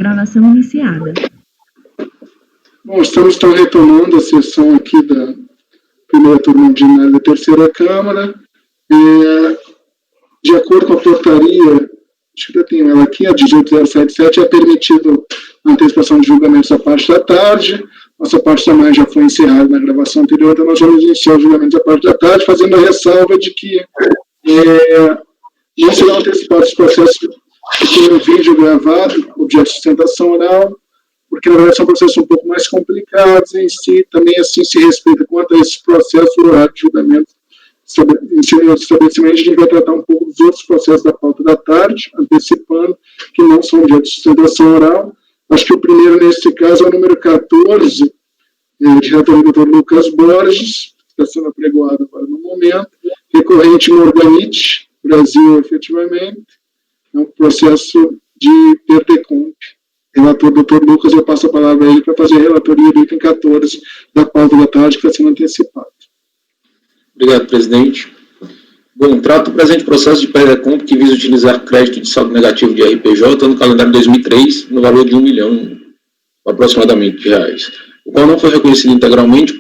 Gravação iniciada. Bom, estamos então retomando a sessão aqui da primeira turma ordinária da terceira Câmara. De acordo com a portaria, acho que eu tenho ela aqui, a 18077, é permitido a antecipação de julgamentos da parte da tarde. Nossa parte da manhã já foi encerrada na gravação anterior, então nós vamos iniciar o julgamento da parte da tarde, fazendo a ressalva de que não serão antecipados os processos que tem um vídeo gravado, objeto de sustentação oral, porque na verdade são processos um pouco mais complicados em si, também assim se respeita quanto a esse processo o horário de julgamento. Em cima do estabelecimento, a gente vai tratar um pouco dos outros processos da pauta da tarde, antecipando, que não são objeto de sustentação oral. Acho que o primeiro, nesse caso, é o número 14, de relatoria do Dr. Lucas Borges, que está sendo apregoado agora no momento, recorrente Morganite, Brasil, efetivamente, é um processo de PRTComp. Relator Dr. Lucas, eu passo a palavra a ele para fazer a relatoria do item 14 da pauta da tarde, que está sendo antecipado. Obrigado, presidente. Bom, trato o presente processo de PRTComp que visa utilizar crédito de saldo negativo de RPJ no calendário 2003, no valor de R$1 milhão, aproximadamente, de reais, o qual não foi reconhecido integralmente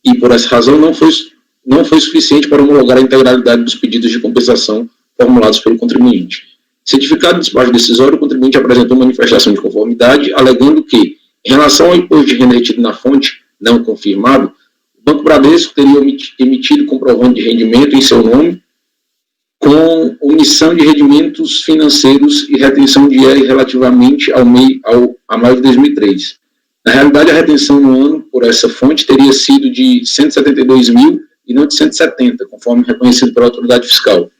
e, por essa razão, não foi suficiente para homologar a integralidade dos pedidos de compensação formulados pelo contribuinte. Certificado de despacho decisório, o contribuinte apresentou manifestação de conformidade, alegando que, em relação ao imposto de renda retido na fonte, não confirmado, o Banco Bradesco teria emitido comprovante de rendimento em seu nome, com omissão de rendimentos financeiros e retenção de IR relativamente a maio de 2003. Na realidade, a retenção no ano por essa fonte teria sido de 172 mil e não de 170, conforme reconhecido pela autoridade fiscal.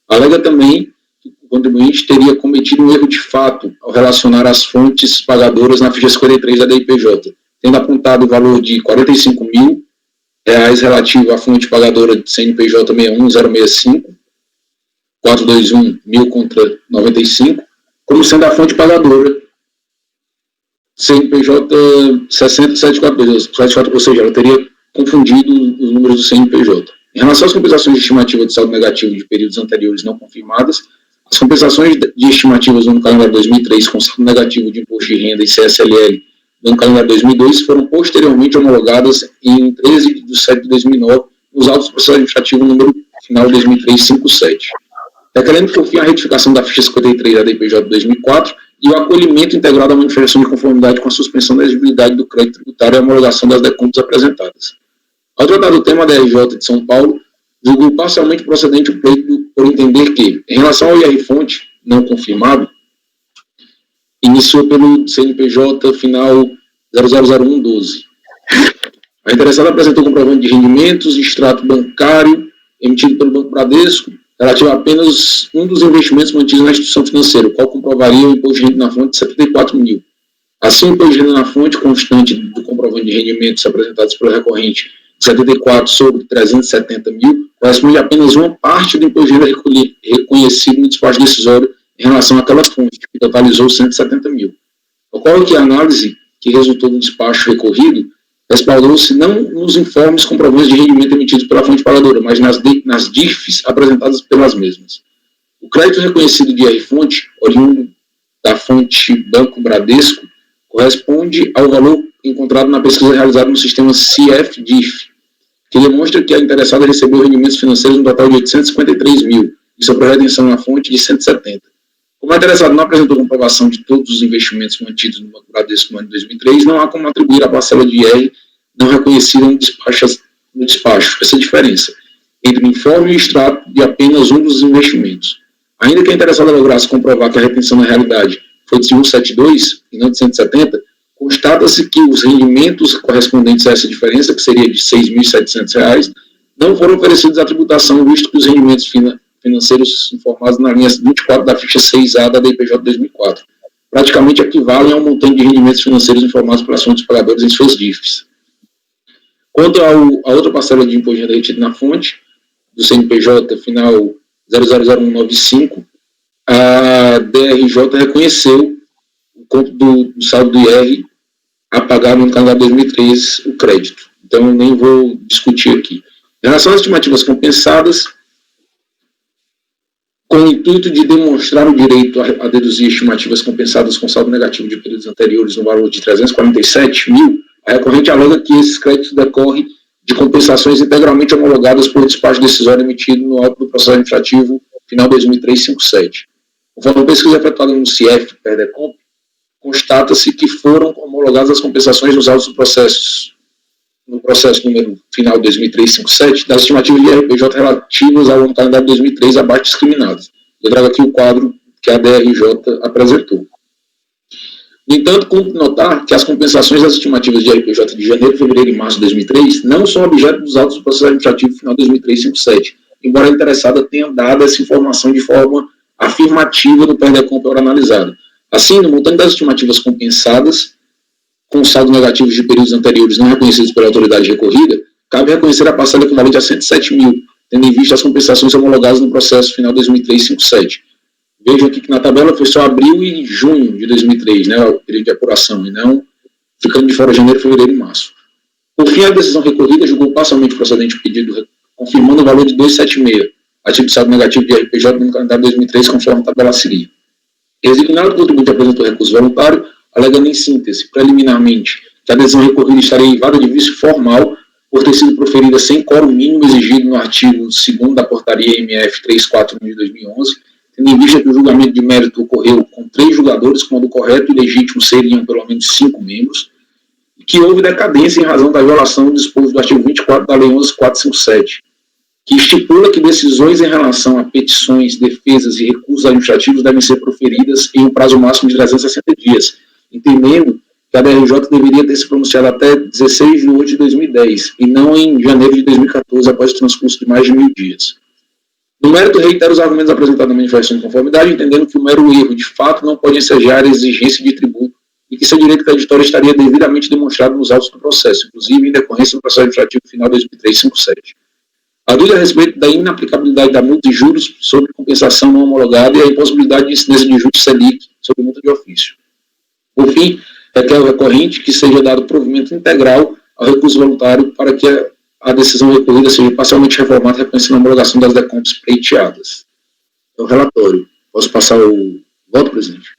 Alega também que o contribuinte teria cometido um erro de fato ao relacionar as fontes pagadoras na ficha 53 da DIPJ, tendo apontado o valor de R$ 45 mil relativo à fonte pagadora de CNPJ 61065, 421 mil contra 95, como sendo a fonte pagadora CNPJ 60742, ou seja, ela teria confundido os números do CNPJ. Em relação às compensações de estimativa de saldo negativo de períodos anteriores não confirmadas, as compensações de estimativas no calendário 2003 com saldo negativo de imposto de renda e CSLL no calendário 2002 foram posteriormente homologadas em 13 de setembro de 2009 nos autos do processo administrativo número final 2003-57. Requerendo por fim a retificação da ficha 53 da DPJ de 2004 e o acolhimento integral da manifestação de conformidade com a suspensão da exigibilidade do crédito tributário e a homologação das decontas apresentadas. Ao tratar do tema da RJ de São Paulo, julgou parcialmente procedente o pleito por entender que, em relação ao IR-fonte não confirmado, iniciou pelo CNPJ final 000112. A interessada apresentou comprovante de rendimentos e extrato bancário emitido pelo Banco Bradesco relativo a apenas um dos investimentos mantidos na instituição financeira, o qual comprovaria o imposto de renda na fonte de 74 mil. Assim, o imposto de renda na fonte constante do comprovante de rendimentos apresentados pelo recorrente de 74 sobre 370 mil corresponde a apenas uma parte do imposto de renda reconhecido no despacho decisório em relação àquela fonte, que totalizou 170 mil. Ocorre que a análise que resultou do despacho recorrido respaldou-se não nos informes comprovantes de rendimento emitidos pela fonte pagadora, mas nas DIFs apresentadas pelas mesmas. O crédito reconhecido de R-fonte, oriundo da fonte Banco Bradesco, corresponde ao valor encontrado na pesquisa realizada no sistema CIF-DIF, que demonstra que a interessada recebeu rendimentos financeiros no total de 853 mil, e sobre a retenção na fonte de 170. Como a interessada não apresentou comprovação de todos os investimentos mantidos no Banco Bradesco no ano de 2003, não há como atribuir a parcela de IR não reconhecida no despacho essa diferença entre o informe e o extrato de apenas um dos investimentos. Ainda que a interessada lograsse comprovar que a retenção na realidade foi de 172 e não de 170, constata-se que os rendimentos correspondentes a essa diferença, que seria de R$ 6.700, não foram oferecidos à tributação, visto que os rendimentos financeiros informados na linha 24 da ficha 6A da DPJ 2004 praticamente equivalem ao montante de rendimentos financeiros informados pelas fontes pagadoras em suas DIFs. Quanto a outra parcela de imposto de renda retido na fonte, do CNPJ final 000195, a DRJ reconheceu o conto do saldo do IR a pagar no calendário 2003 o crédito. Então, eu nem vou discutir aqui. Em relação às estimativas compensadas, com o intuito de demonstrar o direito a deduzir estimativas compensadas com saldo negativo de períodos anteriores no valor de 347 mil, a recorrente alega que esses créditos decorrem de compensações integralmente homologadas por despacho decisório emitido no auto do processo administrativo final 2003-57. Conforme a pesquisa efetuada no CIEF, PERDECOMP, constata-se que foram homologadas as compensações nos autos do processo, no processo número final 2003-57, das estimativas de RPJ relativas ao ano calendário 2003 abaixo discriminados. Eu trago aqui o quadro que a DRJ apresentou. No entanto, cumpre notar que as compensações das estimativas de RPJ de janeiro, fevereiro e março de 2003 não são objeto dos autos do processo administrativo final 2003-57, embora a interessada tenha dado essa informação de forma afirmativa no PERDECOMP hora analisado. Assim, no montante das estimativas compensadas, com saldo negativo de períodos anteriores não reconhecidos pela autoridade recorrida, cabe reconhecer a parcela equivalente a 107 mil, tendo em vista as compensações homologadas no processo final 2003-57. Vejo aqui que na tabela foi só abril e junho de 2003, né, o período de apuração, e não ficando de fora janeiro, fevereiro e março. Por fim, a decisão recorrida julgou parcialmente procedente o pedido, confirmando o valor de 276, a tipo de saldo negativo de RPJ no calendário 2003, conforme a tabela a seguir. Resignado, o contribuinte apresentou recurso voluntário, alegando em síntese, preliminarmente, que a decisão recorrida estaria invada de vício formal por ter sido proferida sem quórum mínimo exigido no artigo 2º da portaria MF 341 de 2011, tendo em vista que o julgamento de mérito ocorreu com 3 julgadores, quando correto e legítimo seriam pelo menos 5 membros, e que houve decadência em razão da violação do disposto do artigo 24 da Lei 11.457, que estipula que decisões em relação a petições, defesas e recursos administrativos devem ser proferidas em um prazo máximo de 360 dias, entendendo que a DRJ deveria ter se pronunciado até 16 de 8 de 2010, e não em janeiro de 2014, após o transcurso de mais de 1000 dias. No mérito, reitero os argumentos apresentados na manifestação de conformidade, entendendo que o mero erro, de fato, não pode ensejar a exigência de tributo e que seu direito creditório estaria devidamente demonstrado nos autos do processo, inclusive em decorrência do processo administrativo final 2003-57. A dúvida a respeito da inaplicabilidade da multa de juros sobre compensação não homologada e a impossibilidade de incidência de juros Selic sobre multa de ofício. Por fim, requer o recorrente que seja dado provimento integral ao recurso voluntário para que a decisão recorrida seja parcialmente reformada, reconhecendo a homologação das DECOMPs pleiteadas. É o relatório. Posso passar o voto, presidente?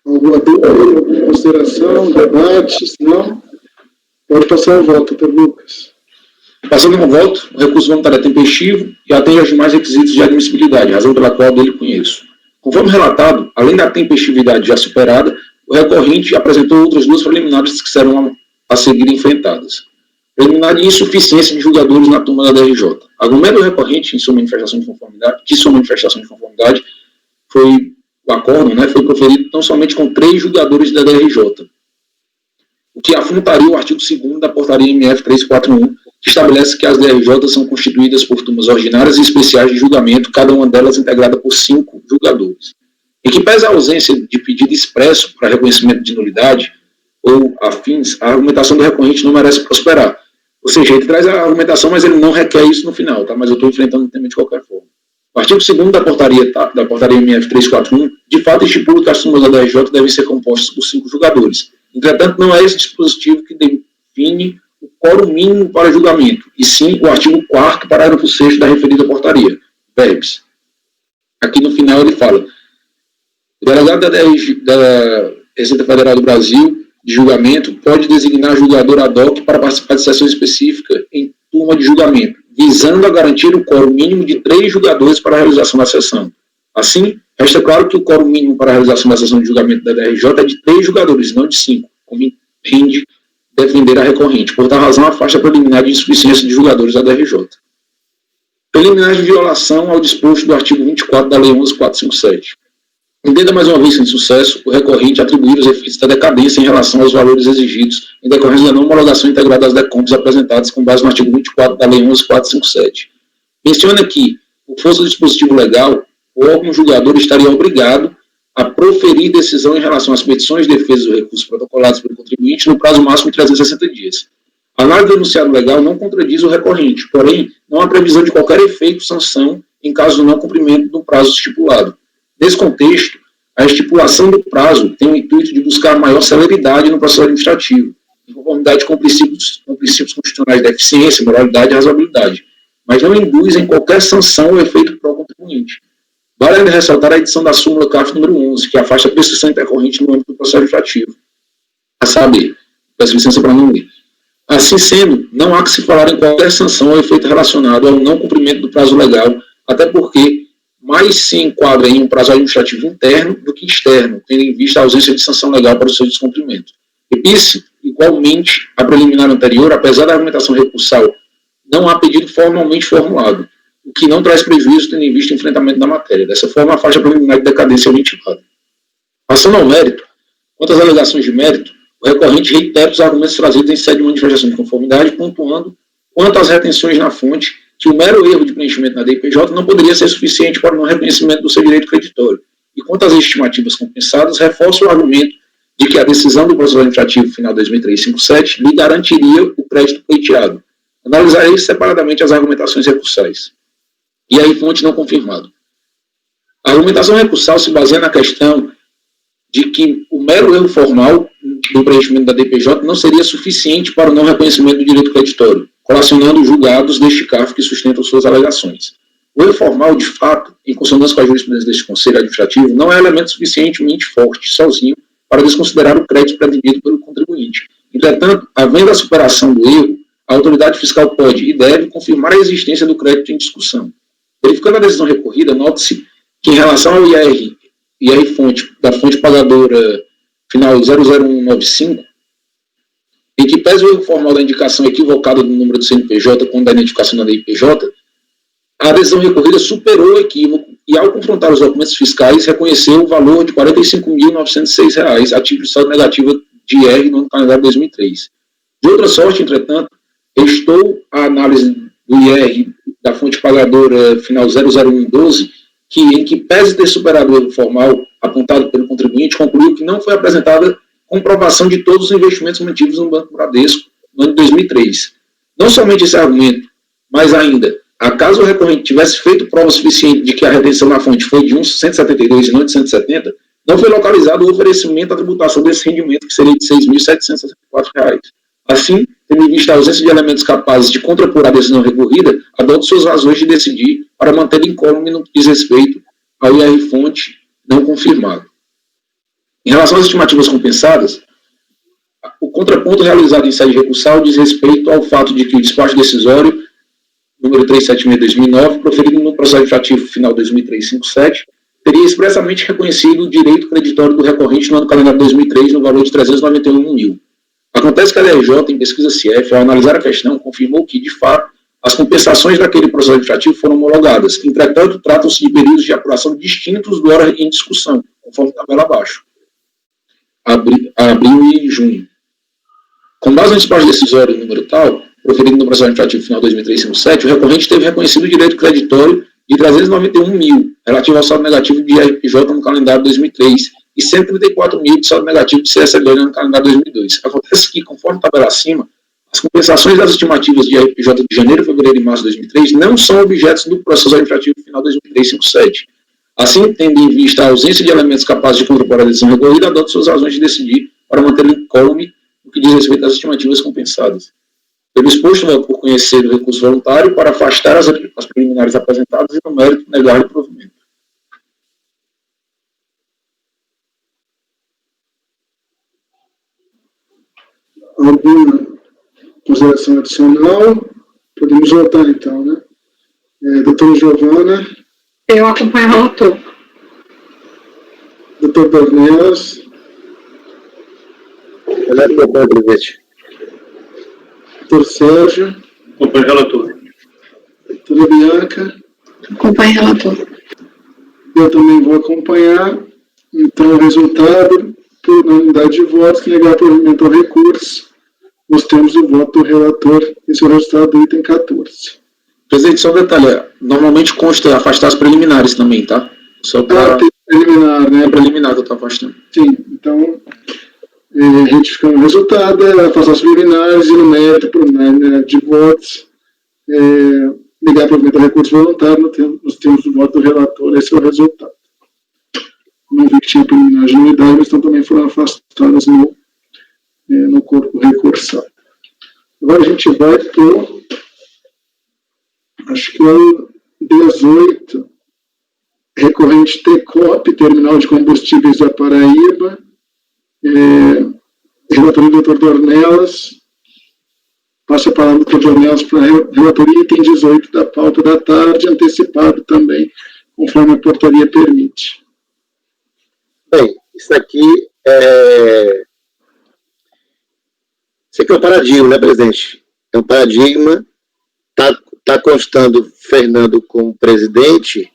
Alguma dúvida, alguma consideração, debate? Se não, pode passar o voto, Dr. Lucas. Passando no voto, o recurso voluntário é tempestivo e atende aos demais requisitos de admissibilidade, razão pela qual dele conheço. Conforme relatado, além da tempestividade já superada, o recorrente apresentou outras 2 preliminares que serão a seguir enfrentadas. Preliminar de insuficiência de julgadores na turma da DRJ. Argumento do recorrente em sua manifestação de conformidade, foi o acórdão, né, foi proferido tão somente com 3 julgadores da DRJ, o que afrontaria o artigo 2º da portaria MF 341, que estabelece que as DRJs são constituídas por turmas ordinárias e especiais de julgamento, cada uma delas integrada por 5 julgadores. Em que pese a ausência de pedido expresso para reconhecimento de nulidade ou afins, a argumentação do recorrente não merece prosperar. Ou seja, ele traz a argumentação, mas ele não requer isso no final, tá? Mas eu estou enfrentando o tema de qualquer forma. O artigo 2º da portaria MF 341, de fato, estipula que as turmas da DRJ devem ser compostas por 5 julgadores. Entretanto, não é esse dispositivo que define o quórum mínimo para julgamento, e sim o artigo 4º, parágrafo 6º da referida portaria, verbs. Aqui no final ele fala: o delegado da Receita Federal do Brasil de julgamento pode designar julgador ad hoc para participar de sessão específica em turma de julgamento, visando a garantir o quórum mínimo de 3 julgadores para a realização da sessão. Assim, resta claro que o quórum mínimo para a realização da sessão de julgamento da DRJ é de 3 julgadores, não de 5, como entende defender a recorrente. Por tal razão, afasta a preliminar de insuficiência de julgadores da DRJ. Preliminar de violação ao disposto do artigo 24 da Lei 11.457. Entenda mais uma vez sem sucesso o recorrente atribuir os efeitos da decadência em relação aos valores exigidos em decorrência da não homologação integrada das DECOMPs apresentadas com base no artigo 24 da Lei 11.457. Menciona que, por força do dispositivo legal, o órgão julgador estaria obrigado a proferir decisão em relação às petições, defesas ou recursos protocolados pelo contribuinte no prazo máximo de 360 dias. A análise do enunciado legal não contradiz o recorrente, porém, não há previsão de qualquer efeito sanção em caso do não cumprimento do prazo estipulado. Nesse contexto, a estipulação do prazo tem o intuito de buscar maior celeridade no processo administrativo, em conformidade com princípios constitucionais da eficiência, moralidade e razoabilidade, mas não induzem qualquer sanção ou efeito para o contribuinte. Vale ainda ressaltar a edição da súmula CAF número 11, que afasta a prescrição intercorrente no âmbito do processo administrativo. A saber, peço licença para não ler. Assim sendo, não há que se falar em qualquer sanção ou efeito relacionado ao não cumprimento do prazo legal, até porque mais se enquadra em um prazo administrativo interno do que externo, tendo em vista a ausência de sanção legal para o seu descumprimento. Repite-se, igualmente, a preliminar anterior, apesar da argumentação recursal, não há pedido formalmente formulado, o que não traz prejuízo tendo em vista o enfrentamento da matéria. Dessa forma, a faixa preliminar de decadência é ventilada. Passando ao mérito, quanto às alegações de mérito, o recorrente reitera os argumentos trazidos em sede de manifestação de conformidade, pontuando, quanto às retenções na fonte, que o mero erro de preenchimento na DIPJ não poderia ser suficiente para o não reconhecimento do seu direito creditório. E quanto às estimativas compensadas, reforça o argumento de que a decisão do processo administrativo final 2003-57 lhe garantiria o crédito pleiteado. Analisarei separadamente as argumentações recursais. E aí, fonte não confirmado. A argumentação recursal se baseia na questão de que o mero erro formal do preenchimento da DPJ não seria suficiente para o não reconhecimento do direito creditório, colacionando os julgados deste CAF que sustentam suas alegações. O erro formal, de fato, em consonância com a jurisprudência deste Conselho Administrativo, não é elemento suficientemente forte, sozinho, para desconsiderar o crédito pretendido pelo contribuinte. Entretanto, havendo a superação do erro, a autoridade fiscal pode e deve confirmar a existência do crédito em discussão. Verificando a decisão recorrida, note-se que em relação ao IR fonte, da fonte pagadora final 00195, em que pese o erro formal da indicação equivocada do número do CNPJ com da identificação da DIPJ, a decisão recorrida superou o equívoco e, ao confrontar os documentos fiscais, reconheceu o valor de R$ 45.906 a título de saldo negativo de IR no ano calendário 2003. De outra sorte, entretanto, restou a análise do IR da fonte pagadora final 00112, que, em que pese ter superado o erro formal apontado pelo contribuinte, concluiu que não foi apresentada comprovação de todos os investimentos mantidos no Banco Bradesco no ano de 2003. Não somente esse argumento, mas ainda, acaso o recorrente tivesse feito prova suficiente de que a retenção na fonte foi de 172 e não de 170, não foi localizado o oferecimento à tributação desse rendimento, que seria de R$ 6.764. Assim, tendo em vista a ausência de elementos capazes de contrapor a decisão recorrida, adota suas razões de decidir para manter incólume no que diz respeito ao IR-fonte não confirmado. Em relação às estimativas compensadas, o contraponto realizado em sede recursal diz respeito ao fato de que o despacho decisório número 376/2009, proferido no processo administrativo final 2003-57, teria expressamente reconhecido o direito creditório do recorrente no ano calendário 2003 no valor de R$ 391 mil. Acontece que a LRJ, em pesquisa CIEF, ao analisar a questão, confirmou que, de fato, as compensações daquele processo administrativo foram homologadas. Entretanto, tratam-se de períodos de apuração distintos do hora em discussão, conforme tabela abaixo. Abril e junho. Com base no despacho decisório número tal, proferido no processo administrativo final 2003-57, o recorrente teve reconhecido o direito creditório de 391 mil, relativo ao saldo negativo de IRPJ no calendário 2003, e 134 mil de saldo negativo de CSLL no calendário 2002. Acontece que, conforme tabela acima, as compensações das estimativas de IRPJ de janeiro, fevereiro e março de 2003 não são objetos do processo administrativo final 2003-57. Assim, tendo em vista a ausência de elementos capazes de contrapor a decisão recorrida, adota suas razões de decidir para manter incólume no que diz respeito às estimativas compensadas. Pelo exposto, por conhecer o recurso voluntário para afastar as preliminares apresentadas e, no mérito, negar o provimento. Alguma consideração adicional? Podemos votar, então, né? Doutora Giovana. Eu acompanho o relator. Doutor Dornelas. Doutor Sérgio. Acompanho o relator. Doutora Bianca. Acompanho o relator. Eu também vou acompanhar. Então, o resultado, por unanimidade de votos, que negar provimento ao recurso, nós temos o voto do relator. Esse é o resultado do item 14. Presidente, só um detalhe. Normalmente consta afastar as preliminares também, tá? Só para... tem preliminar, né? É preliminar que eu estou afastando. Sim, então, retificando o resultado, afastar as preliminares e no mérito, por unanimidade de votos, negar provimento ao recurso voluntário, nós temos o voto do relator. Esse é o resultado. Não vi que tinha preliminar de unidade, mas então também foram afastadas no corpo recursal. Agora a gente vai para o acho que é o 18, recorrente TECOP, Terminal de Combustíveis da Paraíba, relatoria do Dr. Dornelas, passo a palavra do Dr. Dornelas para a relatoria, item 18 da pauta da tarde, antecipado também, conforme a portaria permite. Bem, isso aqui é um paradigma, né, presidente? É um paradigma, está constando Fernando como presidente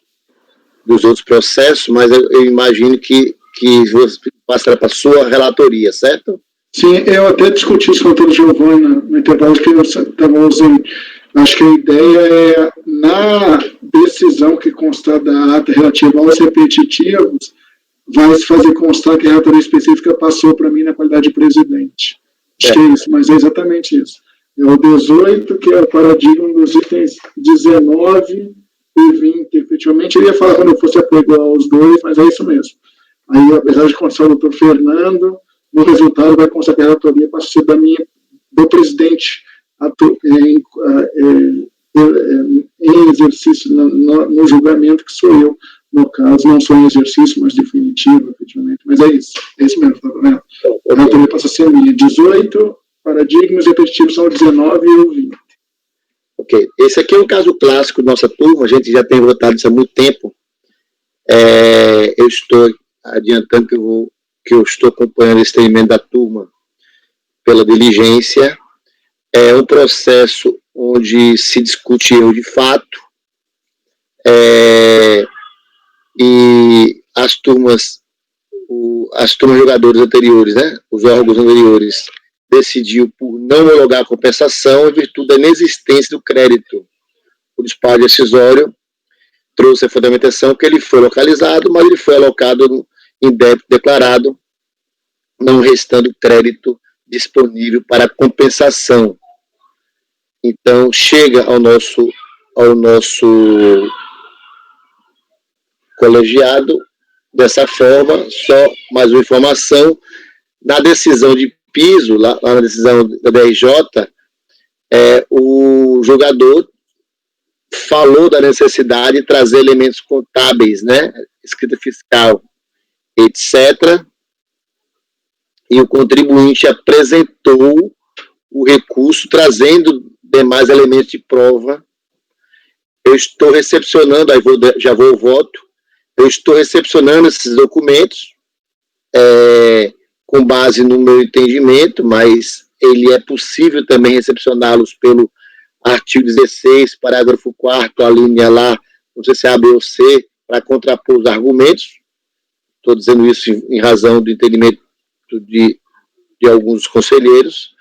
dos outros processos, mas eu imagino que passará para a sua relatoria, certo? Sim, eu até discuti isso com o doutor Giovanni no intervalo que eu estava usando. Acho que a ideia é, na decisão que constar da ata relativa aos repetitivos, vai se fazer constar que a relatoria específica passou para mim na qualidade de presidente. Acho que é isso, mas é exatamente isso. É o 18, que é o paradigma dos itens 19 e 20. Efetivamente, eu ia falar quando eu fosse apegar aos dois, mas é isso mesmo. Aí, apesar de constar o doutor Fernando, no resultado vai constar que a relatoria passa a ser do presidente em exercício no julgamento, que sou eu, no caso, não sou em exercício, mas definitivo, efetivamente. Mas é isso mesmo, tá vendo? A relatoria passa a ser minha. 18 paradigmas repetitivos são 19 e o 20. Ok. Esse aqui é um caso clássico da nossa turma, a gente já tem votado isso há muito tempo. Eu estou adiantando que eu estou acompanhando esse treinamento da turma pela diligência. É um processo onde se discute erro de fato, e as turmas jogadores anteriores, né, os órgãos anteriores, decidiu por não homologar a compensação em virtude da inexistência do crédito. O disparo decisório trouxe a fundamentação que ele foi localizado, mas ele foi alocado em débito declarado, não restando crédito disponível para compensação. Então, chega ao nosso colegiado dessa forma. Só mais uma informação: na decisão de piso, lá na decisão da DRJ, o julgador falou da necessidade de trazer elementos contábeis, né, escrita fiscal, etc., e o contribuinte apresentou o recurso trazendo demais elementos de prova. Eu estou recepcionando, já vou ao voto, eu estou recepcionando esses documentos com base no meu entendimento, mas ele é possível também recepcioná-los pelo artigo 16, parágrafo 4º, a linha lá, não sei se é A, B ou C, para contrapor os argumentos. Estou dizendo isso em razão do entendimento de alguns conselheiros.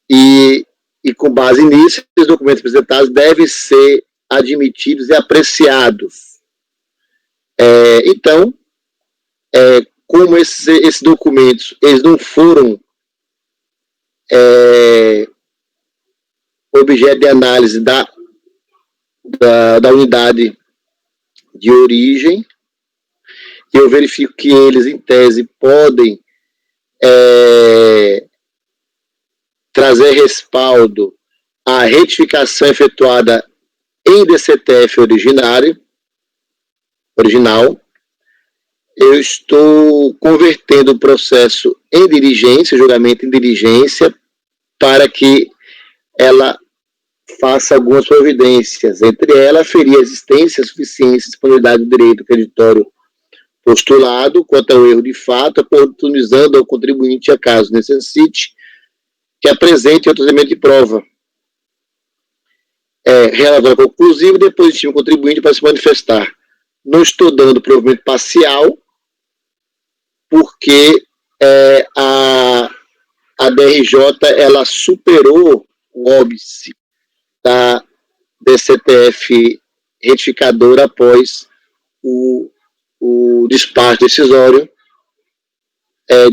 E com base nisso, os documentos apresentados devem ser admitidos e apreciados. Então, como esses documentos eles não foram objeto de análise da unidade de origem, eu verifico que eles, em tese, podem trazer respaldo à retificação efetuada em DCTF original. Eu estou convertendo o processo em diligência, julgamento em diligência, para que ela faça algumas providências, entre elas, aferir a existência, suficiência, disponibilidade do direito creditório postulado quanto ao erro de fato, oportunizando ao contribuinte, a caso necessite, que apresente outro elemento de prova. Relatório conclusivo, depois estima o contribuinte para se manifestar. Não estou dando provimento parcial, porque a DRJ ela superou o óbice da DCTF retificadora após o despacho decisório,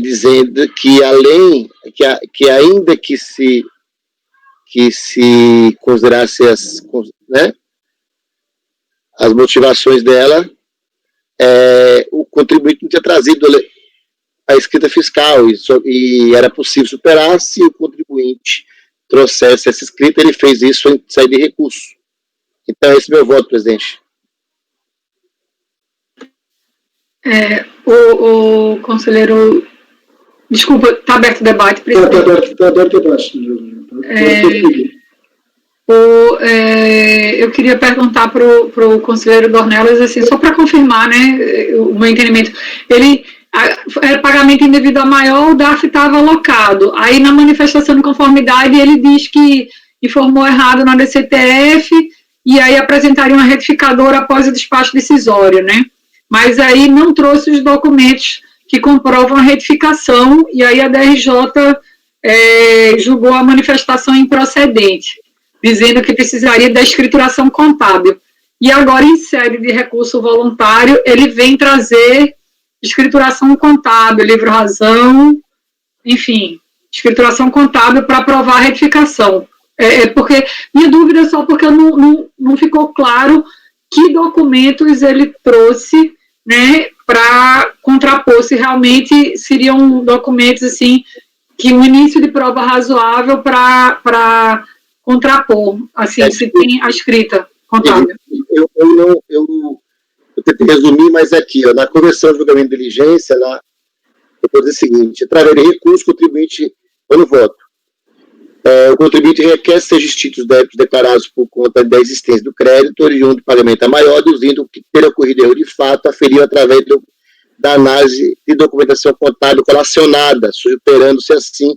dizendo que ainda que se considerasse as motivações dela, o contribuinte não tinha trazido a escrita fiscal, e era possível superar se o contribuinte trouxesse essa escrita, ele fez isso em saída de recurso. Então, esse é meu voto, presidente. O conselheiro... Desculpa, está aberto o debate, presidente. Está aberto o debate. Eu queria perguntar para o conselheiro Dornelas, assim, só para confirmar, né, o meu entendimento. Era pagamento indevido a maior, o DARF estava alocado. Aí, na manifestação de conformidade, ele diz que informou errado na DCTF e aí apresentaria uma retificadora após o despacho decisório, né? Mas aí não trouxe os documentos que comprovam a retificação e aí a DRJ julgou a manifestação improcedente, dizendo que precisaria da escrituração contábil. E agora, em sede de recurso voluntário, ele vem trazer escrituração contábil, livro-razão, enfim, escrituração contábil para aprovar a retificação. Porque minha dúvida é só porque não ficou claro que documentos ele trouxe, né, para contrapor, se realmente seriam documentos, assim, que um início de prova razoável para contrapor, assim, se tem a escrita contábil. Eu tentei resumir, mas aqui, ó, na conversão de julgamento de diligência, eu vou dizer o seguinte: através de recurso, o contribuinte, eu não voto. O contribuinte requer que sejam extintos os débitos declarados por conta da existência do crédito, oriundo de pagamento a maior, deduzindo que ter ocorrido erro de fato, aferido através da análise de documentação contábil colacionada, superando-se assim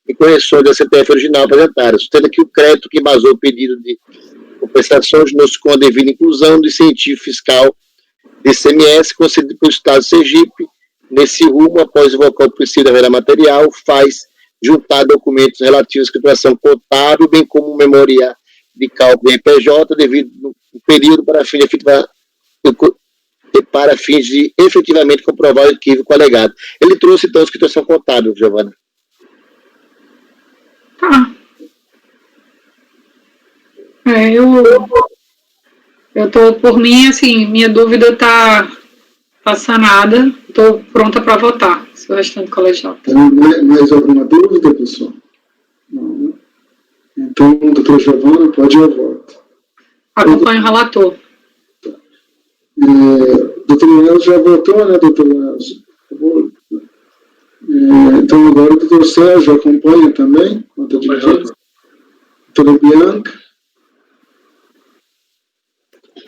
em correções da CTF original apresentada, sustenta que o crédito que embasou o pedido de compensação originou-se com a devida inclusão do incentivo fiscal de ICMS concedido pelo Estado de Sergipe. Nesse rumo, após invocar o princípio da verá material, faz juntar documentos relativos à escrituração contábil, bem como memória de cálculo em PJ, devido ao período para fins de efetivamente comprovar o equívoco alegado. Ele trouxe, então, a escrituração contábil, Giovana. Tá. Eu tô, por mim, assim, minha dúvida está sanada, estou pronta para votar, se o restante colegiado. Mais alguma dúvida, pessoal? Não. Então, doutor Giovana, pode ir ao voto. Acompanho o relator. Doutor Leonel já votou, né, doutor Leonel? Então, agora o doutor Sérgio acompanha também, conta de doutora Bianca.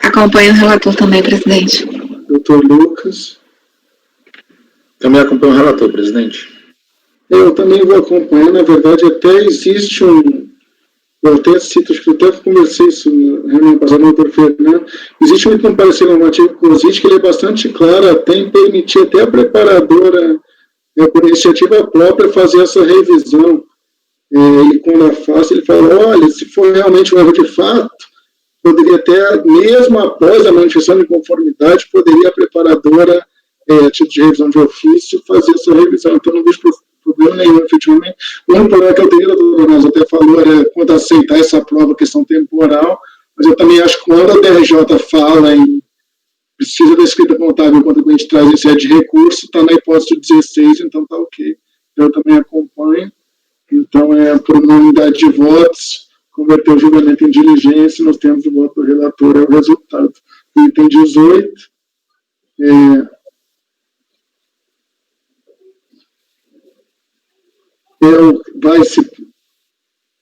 Acompanho o relator também, presidente. Doutor Lucas. Também acompanho o relator, presidente. Eu também vou acompanhar, na verdade, até existe eu até cito, acho que eu até conversei isso na reunião passada com o doutor Fernando, existe um parecer normativo que existe, que ele é bastante claro, até em permitir até a preparadora, por iniciativa própria, fazer essa revisão. E quando ela faz, ele fala, olha, se for realmente um erro de fato, poderia até, mesmo após a manifestação de conformidade, poderia a preparadora, título de revisão de ofício, fazer essa revisão. Então, não vejo problema nenhum, efetivamente. O único problema que eu teria, doutor Nós até falou, era quando aceitar essa prova, questão temporal, mas eu também acho que quando a DRJ fala em precisa da escrita contábil quando a gente traz esse de recurso, está na hipótese 16, então está ok. Eu também acompanho. Então, por unanimidade de votos, converter o julgamento em diligência, nós temos o voto do relator, é o resultado. O item 18,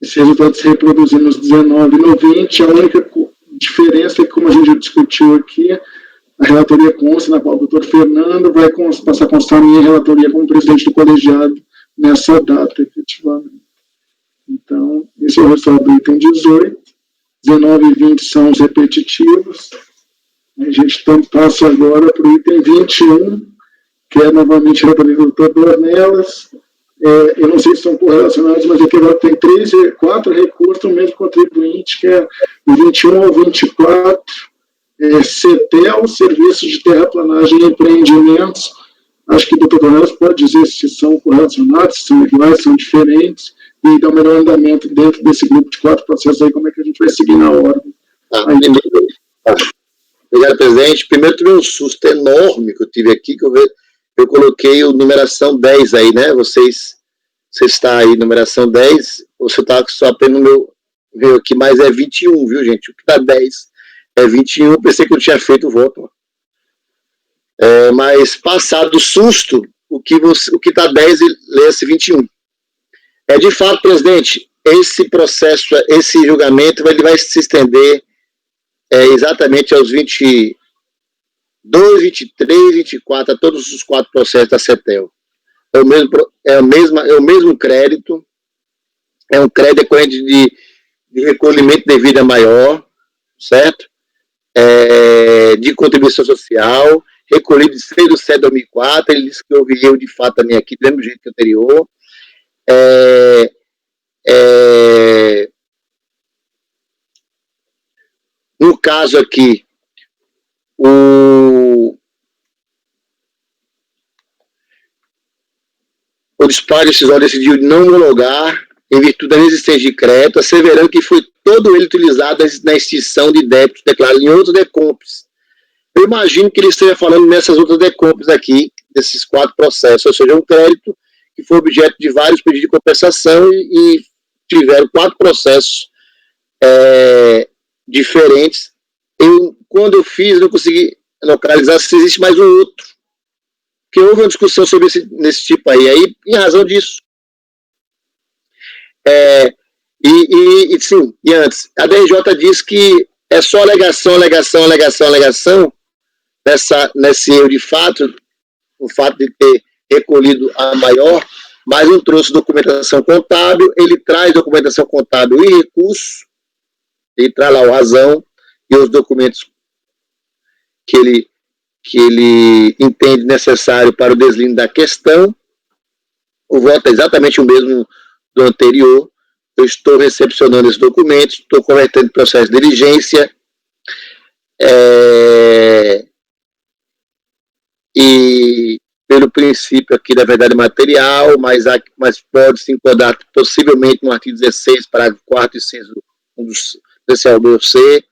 esse resultado se reproduzir nos 19 e no 20, a única diferença é que, como a gente já discutiu aqui, a relatoria consta na qual o doutor Fernando vai passar a constar a minha relatoria como presidente do colegiado nessa data, efetivamente. Então, esse é o resultado do item 18. 19 e 20 são os repetitivos. A gente então passa agora para o item 21, que é novamente a relatoria do doutor Dornelas. Eu não sei se estão correlacionados, mas aqui agora tem 4 recursos do mesmo contribuinte, que é o 21 ao 24, CETEL, Serviço de Terraplanagem e Empreendimentos. Acho que o doutor Dornelas pode dizer se são correlacionados, se são iguais, se são diferentes, e dar o melhor andamento dentro desse grupo de 4 processos aí, como é que a gente vai seguir na ordem. Obrigado, presidente. Primeiro, tive um susto enorme que eu tive aqui, que eu coloquei o numeração 10 aí, né? Você está aí, numeração 10, ou se eu estava só apenas no meu, veio aqui, mas é 21, viu, gente? O que dá 10 é 21, eu pensei que eu tinha feito o voto. Mas passado o susto, o que dá 10, lê-se 21. De fato, presidente, esse processo, esse julgamento, ele vai se estender exatamente aos 22, 23, 24, a todos os 4 processos da CETEL. É o mesmo crédito, é um crédito decorrente de recolhimento de vida maior, certo? De contribuição social, recolhido de 6 de 7 de 2004, ele disse que houve erro de fato também aqui, do mesmo jeito que anterior. No caso aqui, o despacho decisório decidiu não homologar em virtude da inexistência de crédito, asseverando que foi todo ele utilizado na extinção de débitos declarados em outros decompes. Eu imagino que ele esteja falando nessas outras decompes aqui, desses 4 processos, ou seja, um crédito que foi objeto de vários pedidos de compensação e tiveram 4 processos diferentes. Quando eu fiz, não consegui localizar se existe mais um outro. Porque houve uma discussão sobre nesse tipo aí, em razão disso. Sim, e antes, a DRJ diz que é só alegação, nesse erro de fato, o fato de ter recolhido a maior, mas não trouxe documentação contábil, ele traz documentação contábil e recurso, ele traz lá o razão e os documentos que ele entende necessário para o deslinde da questão. O voto é exatamente o mesmo do anterior. Eu estou recepcionando esses documentos, estou convertendo em processo de diligência, e pelo princípio aqui da verdade material, mas pode se enquadrar possivelmente no artigo 16, parágrafo 4º e 6 desse aldo C.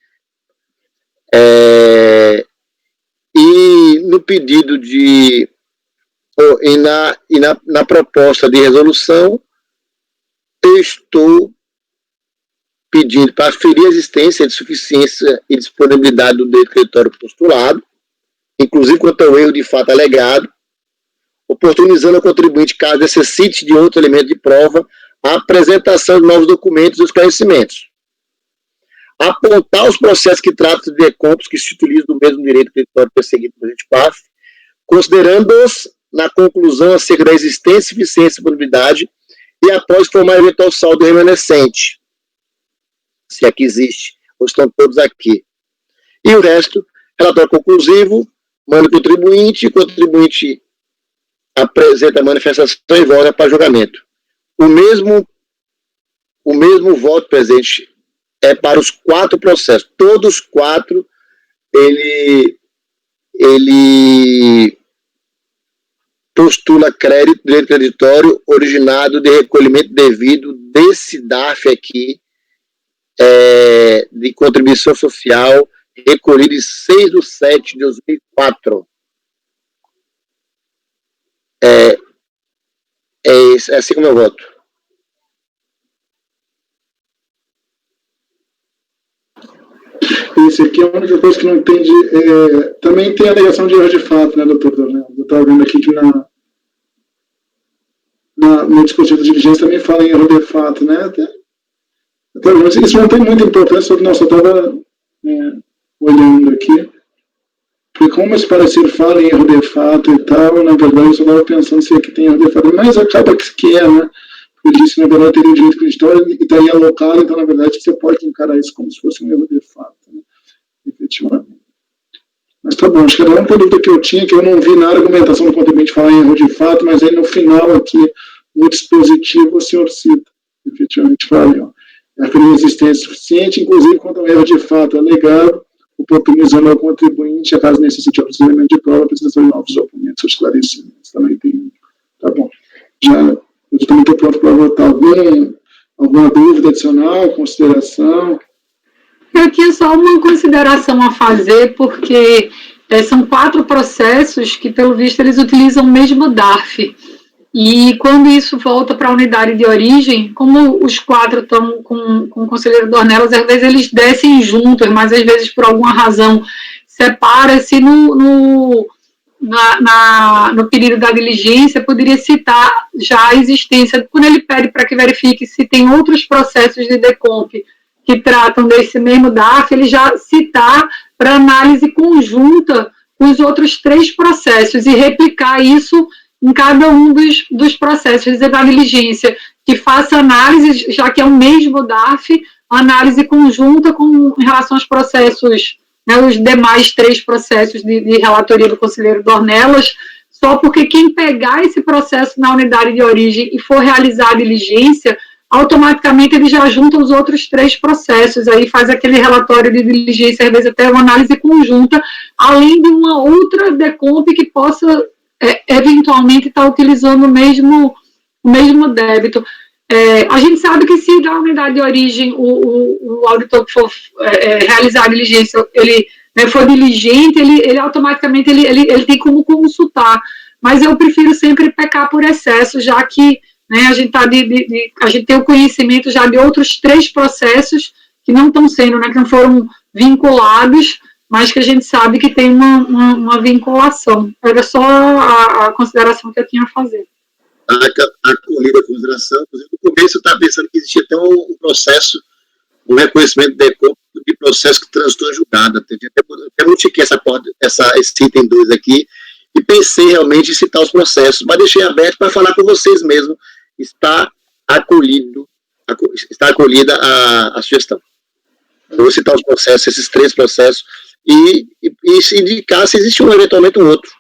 E no pedido na proposta de resolução, eu estou pedindo para aferir a existência de suficiência e disponibilidade do direito creditório postulado, inclusive quanto ao erro de fato alegado, oportunizando ao contribuinte, caso necessite de outro elemento de prova, a apresentação de novos documentos e esclarecimentos. Apontar os processos que tratam de decompos que se utilizam do mesmo direito creditório perseguido pelo presente PAF, considerando-os na conclusão acerca da existência, eficiência e disponibilidade, e após formar eventual saldo remanescente, se aqui existe, ou estão todos aqui. E o resto, relatório conclusivo, manda o contribuinte apresenta a manifestação e volta para julgamento. O mesmo voto presente é para os 4 processos. Todos os 4, ele postula crédito, direito creditório, originado de recolhimento devido desse DARF aqui, de contribuição social, recolhido em 6 de 7 de 2004. É assim como eu voto. Esse aqui é a única coisa que não entende. Também tem a alegação de erro de fato, né, doutor Leandro? Eu estava vendo aqui que no dispositivo de diligência também fala em erro de fato, né? Isso não tem muita importância, só que eu estava olhando aqui. Porque como esse parecer fala em erro de fato e tal, na verdade eu só estava pensando se aqui tem erro de fato, mas acaba que né? Ele disse que na verdade teria o direito creditório e estaria alocado, então na verdade você pode encarar isso como se fosse um erro de fato, né? Efetivamente. Mas tá bom, acho que era uma dúvida que eu tinha, que eu não vi na argumentação do contribuinte falar em erro de fato, mas aí no final aqui, no dispositivo, o senhor cita, efetivamente fala, a existência suficiente, inclusive quanto ao erro de fato alegado, oportunizando ao contribuinte, a caso necessite de procedimento de prova, a apresentação de novos documentos ou esclarecimentos. Também tem. Tá bom. Eu também estou pronto para votar. Alguma dúvida adicional, consideração? Eu tinha só uma consideração a fazer, porque são 4 processos que, pelo visto, eles utilizam o mesmo DARF. E quando isso volta para a unidade de origem, como os 4 estão com o conselheiro Dornelas, às vezes eles descem juntos, mas às vezes por alguma razão separa-se no pedido da diligência, poderia citar já a existência, quando ele pede para que verifique se tem outros processos de DECOMP que tratam desse mesmo DARF, ele já citar para análise conjunta com os outros 3 processos e replicar isso em cada um dos processos da diligência, que faça análise, já que é o mesmo DARF, análise conjunta em relação aos processos, né, os demais 3 processos de relatoria do conselheiro Dornelas, só porque quem pegar esse processo na unidade de origem e for realizar a diligência, automaticamente ele já junta os outros 3 processos, aí faz aquele relatório de diligência, às vezes até uma análise conjunta, além de uma outra DECOMP que possa eventualmente estar utilizando o mesmo débito. A gente sabe que se da unidade de origem o auditor que for realizar a diligência, ele for diligente, ele automaticamente ele tem como consultar, mas eu prefiro sempre pecar por excesso, já que a gente a gente tem o conhecimento já de outros 3 processos que não estão sendo, que não foram vinculados, mas que a gente sabe que tem uma vinculação. Era só a consideração que eu tinha a fazer. Acolhida a consideração. Inclusive, no começo eu estava pensando que existia até um processo, um reconhecimento de DECOMP de processo que transitou em julgado. Até multipliquei esse item 2 aqui e pensei realmente em citar os processos, mas deixei aberto para falar com vocês mesmo. Está acolhida a sugestão. Eu vou citar os processos, esses 3 processos, e se indicar se existe eventualmente um outro.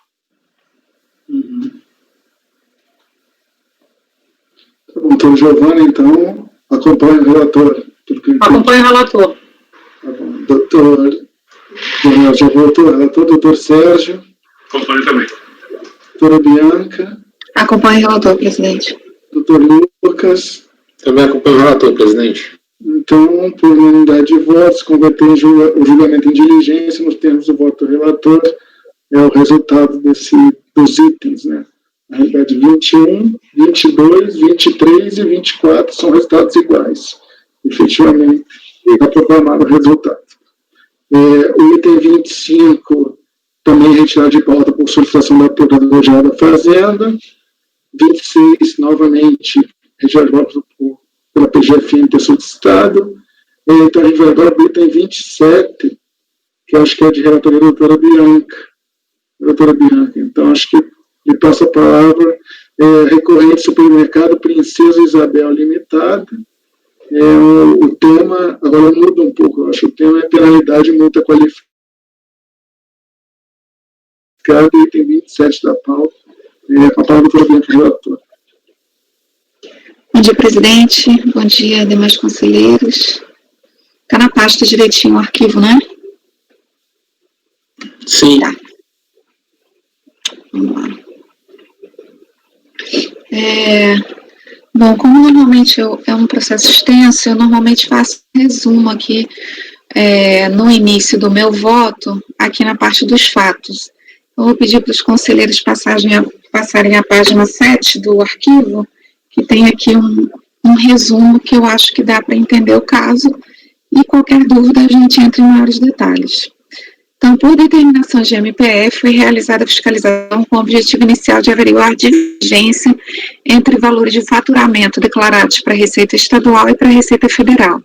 Doutor Giovanni, então, acompanha o relator. Acompanha o relator. Tá bom. Doutor já voltou, relator, doutor Sérgio. Acompanho também. Doutora Bianca. Acompanha o relator, presidente. Doutor Lucas. Também acompanho o relator, presidente. Então, por unanimidade de votos, converter o julgamento em diligência nos termos do voto do relator, é o resultado dos itens, né? Na realidade, 21, 22, 23 e 24 são resultados iguais. Efetivamente, está proclamado o resultado. O item 25, também retirado de pauta por solicitação da Procuradoria da Fazenda. 26, novamente, retirado de pauta pela PGFN ter solicitado. Então, a gente vai agora para o item 27, que acho que é de relatoria da doutora Bianca. Então, acho que lhe passo a palavra. Recorrente Supermercado Princesa Isabel Limitada. O tema, agora muda um pouco, eu acho que o tema é penalidade e multa qualificada, item 27 da pauta. Com a palavra do doutora relator. Bom dia, presidente. Bom dia, demais conselheiros. Está na pasta direitinho o arquivo, né? Sim. Tá. Vamos lá. Bom, como normalmente é um processo extenso, eu normalmente faço um resumo aqui no início do meu voto, aqui na parte dos fatos. Eu vou pedir para os conselheiros passarem a página 7 do arquivo, que tem aqui um resumo que eu acho que dá para entender o caso, e qualquer dúvida a gente entra em maiores detalhes. Então, por determinação de MPF, foi realizada a fiscalização com o objetivo inicial de averiguar a divergência entre valores de faturamento declarados para a Receita Estadual e para a Receita Federal.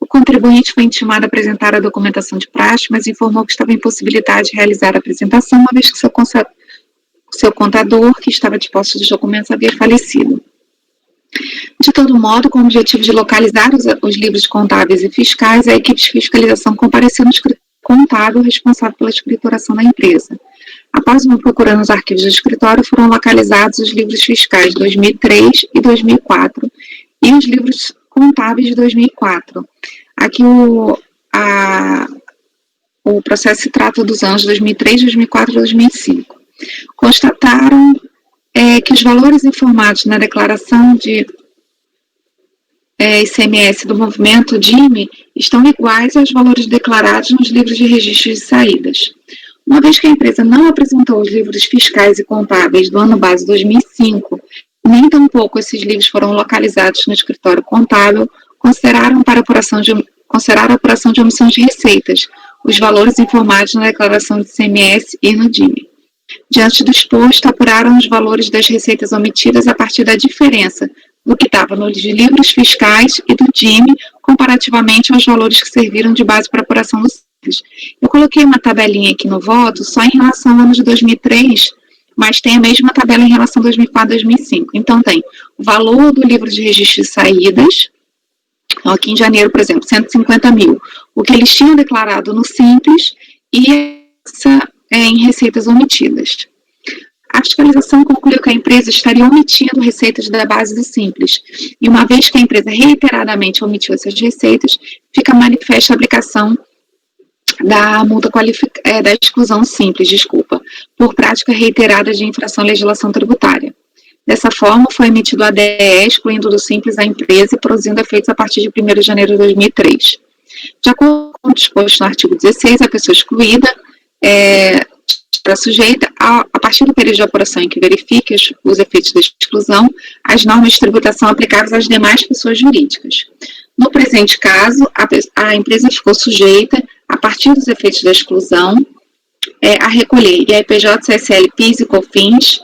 O contribuinte foi intimado a apresentar a documentação de praxe, mas informou que estava impossibilitado de realizar a apresentação, uma vez que seu contador, que estava de posse dos documentos, havia falecido. De todo modo, com o objetivo de localizar os livros contábeis e fiscais, a equipe de fiscalização compareceu no escritório contábil responsável pela escrituração da empresa. Após uma procura nos arquivos do escritório, foram localizados os livros fiscais de 2003 e 2004 e os livros contábeis de 2004. Aqui o processo se trata dos anos 2003, 2004 e 2005. Constataram que os valores informados na declaração de ICMS do movimento DIME estão iguais aos valores declarados nos livros de registro de saídas. Uma vez que a empresa não apresentou os livros fiscais e contábeis do ano base 2005 nem tampouco esses livros foram localizados no escritório contábil, consideraram a apuração de omissões de receitas, os valores informados na declaração de ICMS e no DIME. Diante do exposto, apuraram os valores das receitas omitidas a partir da diferença do que estava nos livros fiscais e do DIME, comparativamente aos valores que serviram de base para a apuração do Simples. Eu coloquei uma tabelinha aqui no voto só em relação ao ano de 2003, mas tem a mesma tabela em relação a 2004 e 2005. Então, tem o valor do livro de registro de saídas, então, aqui em janeiro, por exemplo, 150 mil, o que eles tinham declarado no Simples e essa em receitas omitidas. A fiscalização concluiu que a empresa estaria omitindo receitas da base do Simples, e uma vez que a empresa reiteradamente omitiu essas receitas, fica manifesta a aplicação da multa da exclusão Simples, por prática reiterada de infração à legislação tributária. Dessa forma, foi emitido a ADE, excluindo do Simples a empresa e produzindo efeitos a partir de 1º de janeiro de 2003. De acordo com o disposto no artigo 16, a pessoa excluída está sujeita, a partir do período de apuração em que verifique os efeitos da exclusão, as normas de tributação aplicáveis às demais pessoas jurídicas. No presente caso, a empresa ficou sujeita, a partir dos efeitos da exclusão, a recolher IPJ, CSL, PIS e COFINS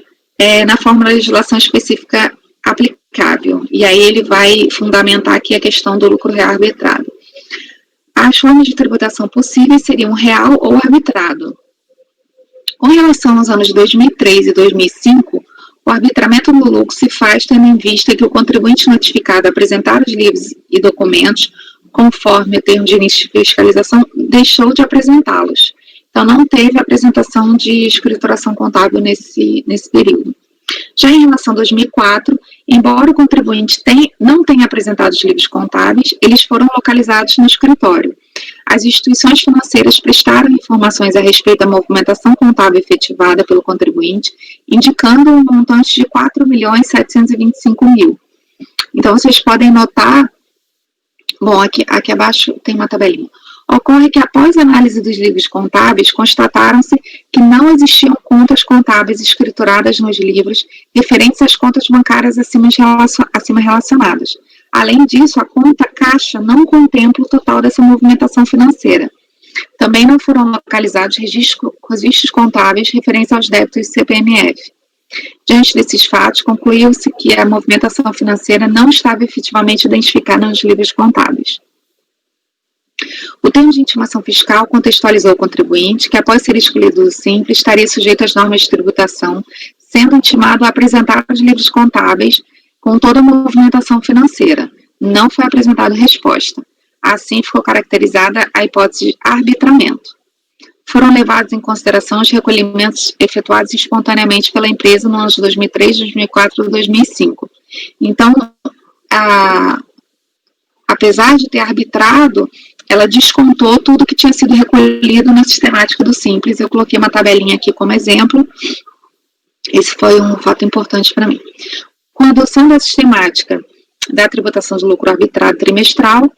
na forma da legislação específica aplicável. E aí ele vai fundamentar aqui a questão do lucro real arbitrado. As formas de tributação possíveis seriam real ou arbitrado. Com relação aos anos de 2003 e 2005, o arbitramento do lucro se faz tendo em vista que o contribuinte notificado apresentar os livros e documentos, conforme o termo de início de fiscalização, deixou de apresentá-los. Então, não teve apresentação de escrituração contábil nesse período. Já em relação a 2004, embora o contribuinte não tenha apresentado os livros contábeis, eles foram localizados no escritório. As instituições financeiras prestaram informações a respeito da movimentação contábil efetivada pelo contribuinte, indicando um montante de 4.725.000. Então, vocês podem notar, bom, aqui abaixo tem uma tabelinha. Ocorre que, após a análise dos livros contábeis, constataram-se que não existiam contas contábeis escrituradas nos livros referentes às contas bancárias acima relacionadas. Além disso, a conta caixa não contempla o total dessa movimentação financeira. Também não foram localizados registros contábeis referentes aos débitos CPMF. Diante desses fatos, concluiu-se que a movimentação financeira não estava efetivamente identificada nos livros contábeis. O termo de intimação fiscal contextualizou o contribuinte que, após ser excluído do Simples, estaria sujeito às normas de tributação, sendo intimado a apresentar os livros contábeis com toda a movimentação financeira. Não foi apresentada resposta. Assim, ficou caracterizada a hipótese de arbitramento. Foram levados em consideração os recolhimentos efetuados espontaneamente pela empresa no ano de 2003, 2004 e 2005. Então, apesar de ter arbitrado, ela descontou tudo que tinha sido recolhido na sistemática do Simples. Eu coloquei uma tabelinha aqui como exemplo. Esse foi um fato importante para mim. Com a adoção da sistemática da tributação de lucro arbitrado trimestral,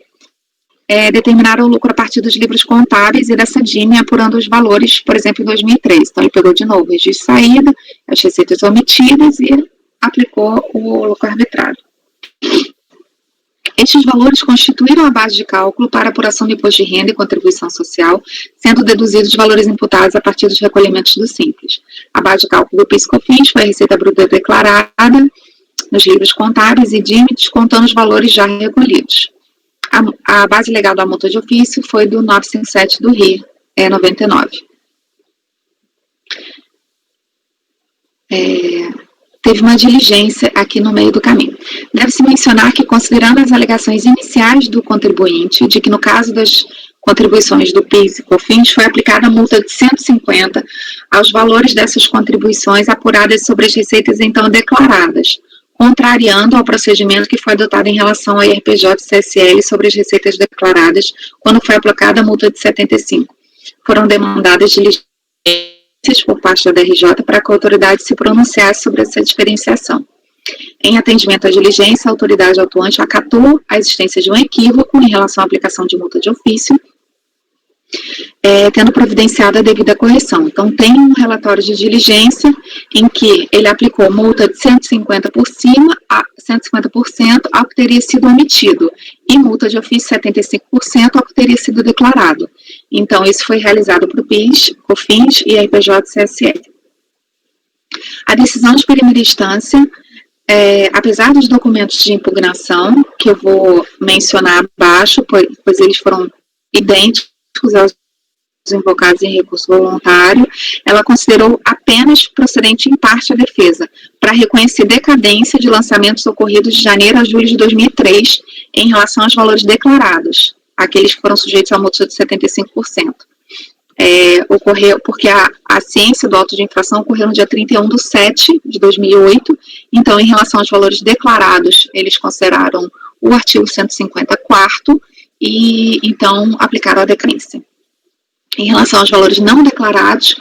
determinaram o lucro a partir dos livros contábeis e dessa DIME, apurando os valores, por exemplo, em 2003. Então, ele pegou de novo o registro de saída, as receitas omitidas e aplicou o lucro arbitrado. Estes valores constituíram a base de cálculo para a apuração do imposto de renda e contribuição social, sendo deduzidos os valores imputados a partir dos recolhimentos do Simples. A base de cálculo do PIS/COFINS foi a receita bruta declarada nos livros contábeis e DIME, descontando os valores já recolhidos. A base legal da multa de ofício foi do 957 do RI, 99. Teve uma diligência aqui no meio do caminho. Deve-se mencionar que, considerando as alegações iniciais do contribuinte, de que no caso das contribuições do PIS e COFINS foi aplicada a multa de 150 aos valores dessas contribuições apuradas sobre as receitas então declaradas, contrariando ao procedimento que foi adotado em relação ao IRPJ e CSL sobre as receitas declaradas, quando foi aplicada a multa de 75. Foram demandadas diligências por parte da DRJ para que a autoridade se pronunciasse sobre essa diferenciação. Em atendimento à diligência, a autoridade atuante acatou a existência de um equívoco em relação à aplicação de multa de ofício, tendo providenciado a devida correção. Então, tem um relatório de diligência em que ele aplicou multa de 150% ao que teria sido omitido e multa de ofício 75% ao que teria sido declarado. Então, isso foi realizado para o PIS, COFINS e RPJ CSL. A decisão de primeira instância, apesar dos documentos de impugnação, que eu vou mencionar abaixo, pois eles foram idênticos aos invocados em recurso voluntário, ela considerou apenas procedente em parte a defesa, para reconhecer decadência de lançamentos ocorridos de janeiro a julho de 2003, em relação aos valores declarados, aqueles que foram sujeitos à multa de 75%. Ocorreu porque a ciência do auto de infração ocorreu no dia 31/7/2008, então, em relação aos valores declarados, eles consideraram o artigo 154 e, então, aplicaram a decadência. Em relação aos valores não declarados,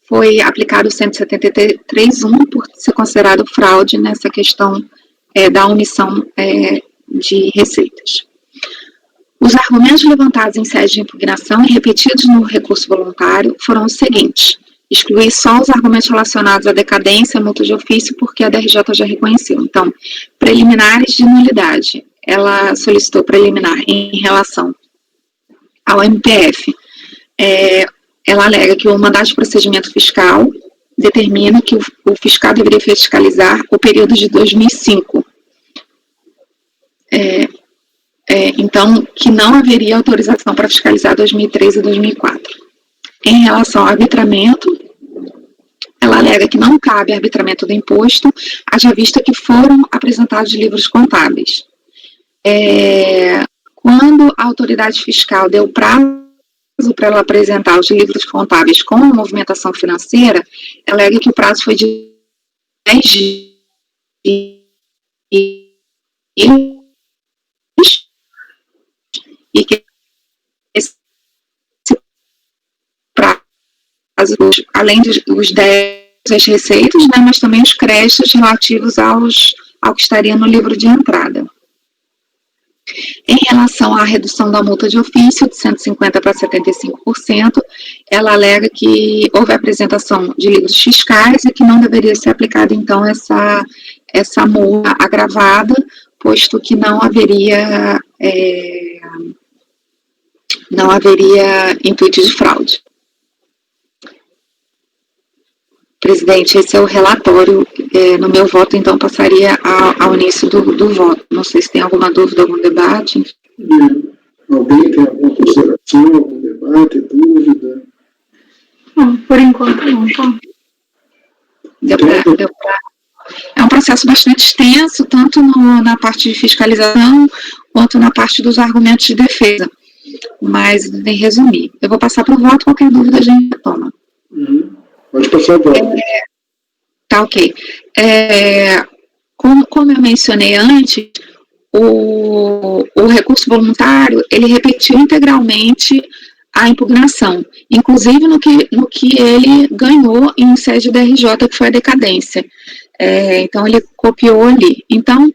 foi aplicado o 173.1 por ser considerado fraude nessa questão da omissão de receitas. Os argumentos levantados em sede de impugnação e repetidos no recurso voluntário foram os seguintes: excluir só os argumentos relacionados à decadência, multa de ofício, porque a DRJ já reconheceu. Então, preliminares de nulidade. Ela solicitou preliminar em relação ao MPF. Ela alega que o mandado de procedimento fiscal determina que o fiscal deveria fiscalizar o período de 2005. Então, que não haveria autorização para fiscalizar 2003 e 2004. Em relação ao arbitramento, ela alega que não cabe arbitramento do imposto, haja vista que foram apresentados livros contábeis. Quando a autoridade fiscal deu prazo para ela apresentar os livros contábeis com a movimentação financeira, ela alega que o prazo foi de 10 dias e que esse prazo, além dos 10 as receitas, né, mas também os créditos relativos ao que estaria no livro de entrada. Em relação à redução da multa de ofício, de 150% para 75%, ela alega que houve apresentação de livros fiscais e que não deveria ser aplicada, então, essa multa agravada, posto que não haveria intuito de fraude. Presidente, esse é o relatório. No meu voto, então, passaria ao início do voto. Não sei se tem alguma dúvida, algum debate. Alguém tem alguma consideração, algum debate, dúvida? Não, por enquanto não, tá? É um processo bastante extenso, tanto na parte de fiscalização, quanto na parte dos argumentos de defesa. Mas, em resumir, eu vou passar para o voto, qualquer dúvida a gente toma. Pode passar o voto. Tá, ok. Como eu mencionei antes, o recurso voluntário, ele repetiu integralmente a impugnação, inclusive no que ele ganhou em sede da RJ, que foi a decadência. Então, ele copiou ali. Então,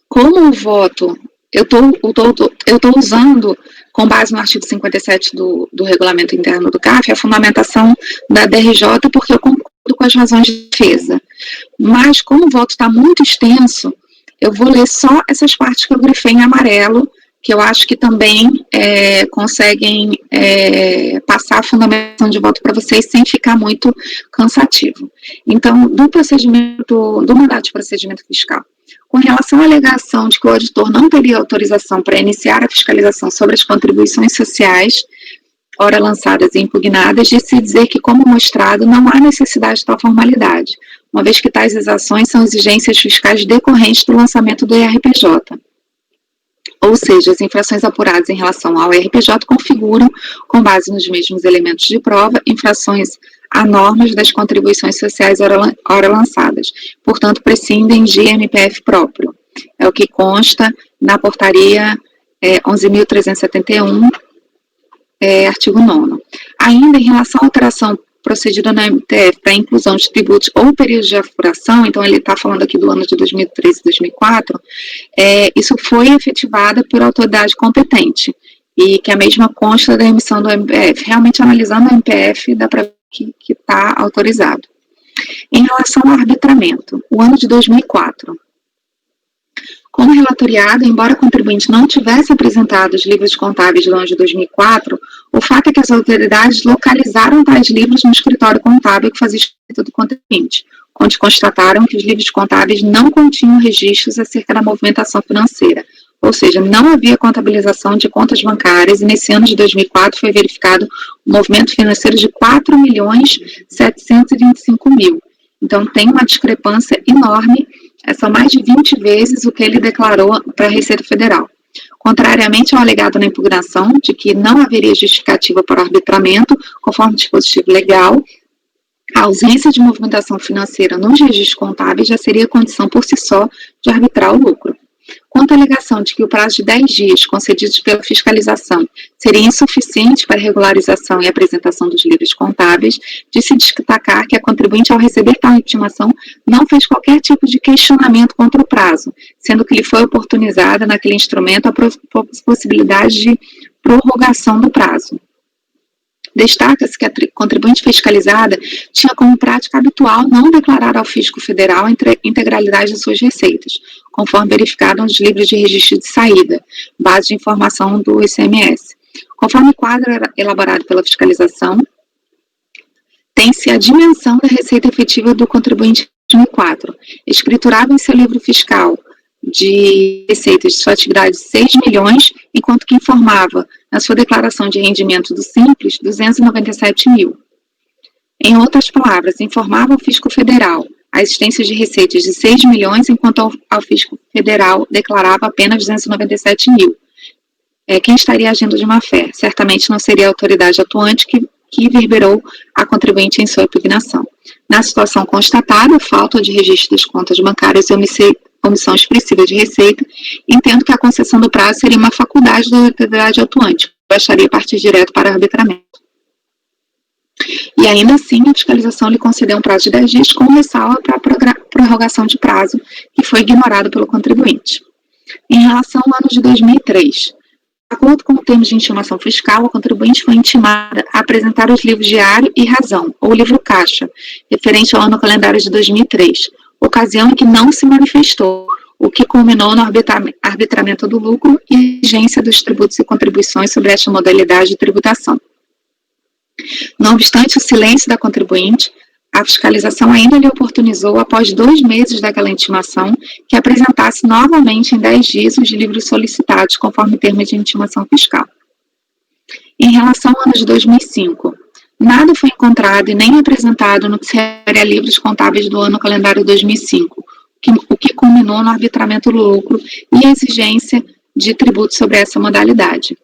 como o voto, eu estou usando, com base no artigo 57 do Regulamento Interno do CAF, a fundamentação da DRJ, porque eu concordo com as razões de defesa. Mas, como o voto está muito extenso, eu vou ler só essas partes que eu grifei em amarelo, que eu acho que também conseguem passar a fundamentação de voto para vocês sem ficar muito cansativo. Então, do mandado de procedimento fiscal, com relação à alegação de que o auditor não teria autorização para iniciar a fiscalização sobre as contribuições sociais, ora lançadas e impugnadas, de se dizer que, como mostrado, não há necessidade de tal formalidade, uma vez que tais exações são exigências fiscais decorrentes do lançamento do ERPJ. Ou seja, as infrações apuradas em relação ao ERPJ configuram, com base nos mesmos elementos de prova, infrações a normas das contribuições sociais ora lançadas. Portanto, prescindem de MPF próprio. É o que consta na portaria 11.371, artigo 9º. Ainda em relação à alteração procedida na MTF para a inclusão de tributos ou períodos de apuração, então ele está falando aqui do ano de 2013 e 2004, isso foi efetivada por autoridade competente, e que a mesma consta da emissão do MPF. Realmente, analisando o MPF, dá para ver que está autorizado. Em relação ao arbitramento, o ano de 2004. Como relatoriado, embora o contribuinte não tivesse apresentado os livros contábeis do ano de 2004, o fato é que as autoridades localizaram tais livros no escritório contábil que fazia escrita do contribuinte, onde constataram que os livros contábeis não continham registros acerca da movimentação financeira, ou seja, não havia contabilização de contas bancárias, e nesse ano de 2004 foi verificado um movimento financeiro de 4.725.000. Então, tem uma discrepância enorme, são mais de 20 vezes o que ele declarou para a Receita Federal. Contrariamente ao alegado na impugnação, de que não haveria justificativa para o arbitramento, conforme dispositivo legal, a ausência de movimentação financeira nos registros contábeis já seria condição por si só de arbitrar o lucro. Quanto à alegação de que o prazo de 10 dias concedidos pela fiscalização seria insuficiente para a regularização e apresentação dos livros contábeis, de se destacar que a contribuinte, ao receber tal intimação, não fez qualquer tipo de questionamento contra o prazo, sendo que lhe foi oportunizada naquele instrumento a possibilidade de prorrogação do prazo. Destaca-se que a contribuinte fiscalizada tinha como prática habitual não declarar ao Fisco Federal a integralidade de suas receitas, conforme verificado nos livros de registro de saída, base de informação do ICMS. Conforme o quadro elaborado pela fiscalização, tem-se a dimensão da receita efetiva do contribuinte em 2004, escriturava em seu livro fiscal de receitas de sua atividade 6 milhões, enquanto que informava na sua declaração de rendimento do Simples 297.000. Em outras palavras, informava ao Fisco Federal a existência de receitas de 6 milhões, enquanto ao Fisco Federal declarava apenas 297.000. Quem estaria agindo de má fé? Certamente não seria a autoridade atuante que verberou a contribuinte em sua impugnação. Na situação constatada, falta de registro das contas bancárias e omissão expressiva de receita, entendo que a concessão do prazo seria uma faculdade da autoridade atuante, que baixaria partir direto para arbitramento. E ainda assim, a fiscalização lhe concedeu um prazo de 10 dias com ressalva para a prorrogação de prazo, que foi ignorado pelo contribuinte. Em relação ao ano de 2003, de acordo com o termo de intimação fiscal, a contribuinte foi intimada a apresentar os livros Diário e Razão, ou livro Caixa, referente ao ano calendário de 2003, ocasião em que não se manifestou, o que culminou no arbitramento do lucro e exigência dos tributos e contribuições sobre esta modalidade de tributação. Não obstante o silêncio da contribuinte, a fiscalização ainda lhe oportunizou, após 2 meses daquela intimação, que apresentasse novamente em 10 dias os livros solicitados, conforme termo de intimação fiscal. Em relação ao ano de 2005, nada foi encontrado e nem apresentado no que se refere a livros contábeis do ano calendário 2005, o que culminou no arbitramento do lucro e a exigência de tributo sobre essa modalidade.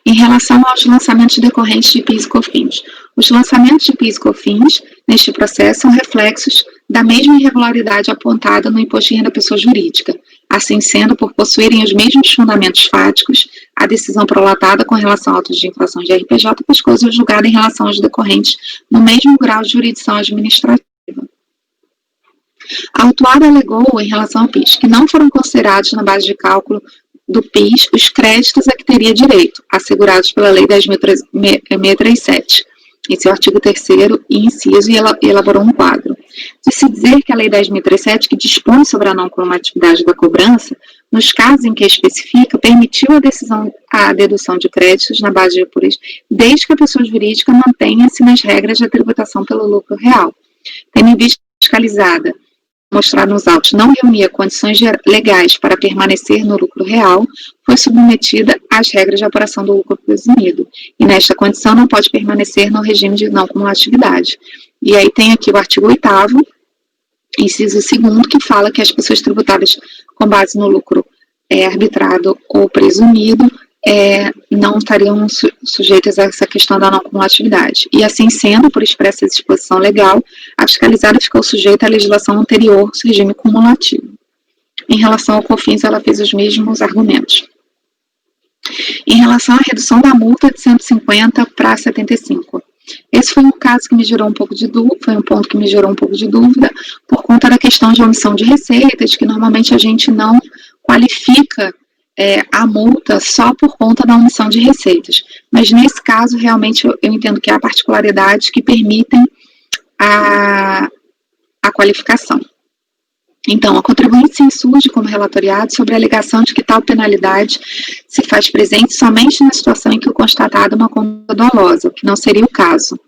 Em relação aos lançamentos decorrentes de PIS e COFINS. Os lançamentos de PIS e COFINS, neste processo, são reflexos da mesma irregularidade apontada no imposto de renda pessoa jurídica, assim sendo, por possuírem os mesmos fundamentos fáticos, a decisão prolatada com relação a autos de infração de RPJ, pois coisa julgada em relação aos decorrentes no mesmo grau de jurisdição administrativa. A autuada alegou, em relação ao PIS, que não foram considerados na base de cálculo do PIS os créditos a que teria direito, assegurados pela Lei 10.637, em seu artigo 3º e inciso, e elaborou um quadro. De se dizer que a Lei 10.637, que dispõe sobre a não cumulatividade da cobrança, nos casos em que especifica, permitiu a dedução de créditos na base de apuros, desde que a pessoa jurídica mantenha-se nas regras da tributação pelo lucro real. Tendo em vista fiscalizada, mostrar nos autos não reunia condições legais para permanecer no lucro real, foi submetida às regras de apuração do lucro presumido, e nesta condição não pode permanecer no regime de não cumulatividade. E aí tem aqui o artigo 8º, inciso 2º, que fala que as pessoas tributadas com base no lucro arbitrado ou presumido não estariam sujeitas a essa questão da não cumulatividade. E assim sendo, por expressa disposição legal, a fiscalizada ficou sujeita à legislação anterior, ao regime cumulativo. Em relação ao COFINS, ela fez os mesmos argumentos. Em relação à redução da multa de 150 para 75. Esse foi um caso que me gerou um pouco de dúvida, foi um ponto que me gerou um pouco de dúvida, por conta da questão de omissão de receitas, que normalmente a gente não qualifica a multa só por conta da omissão de receitas. Mas nesse caso, realmente, eu entendo que há particularidades que permitem a qualificação. Então, a contribuinte se insurge como relatoriado sobre a alegação de que tal penalidade se faz presente somente na situação em que o constatado uma conduta dolosa, o que não seria o caso.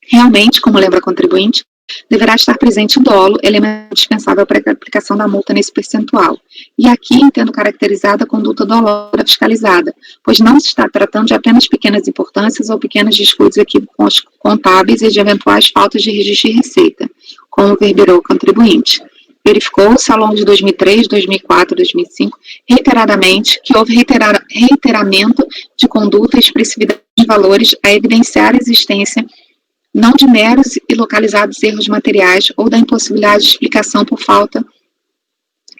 Realmente, como lembra a contribuinte, deverá estar presente o dolo, elemento dispensável para a aplicação da multa nesse percentual. E aqui entendo caracterizada a conduta dolosa fiscalizada, pois não se está tratando de apenas pequenas importâncias ou pequenos descuidos equívocos contábeis e de eventuais faltas de registro de receita, como verberou o contribuinte. Verificou-se ao longo de 2003, 2004, 2005, reiteradamente, que houve reiteramento de conduta e expressividade de valores a evidenciar a existência não de meros e localizados erros materiais ou da impossibilidade de explicação por falta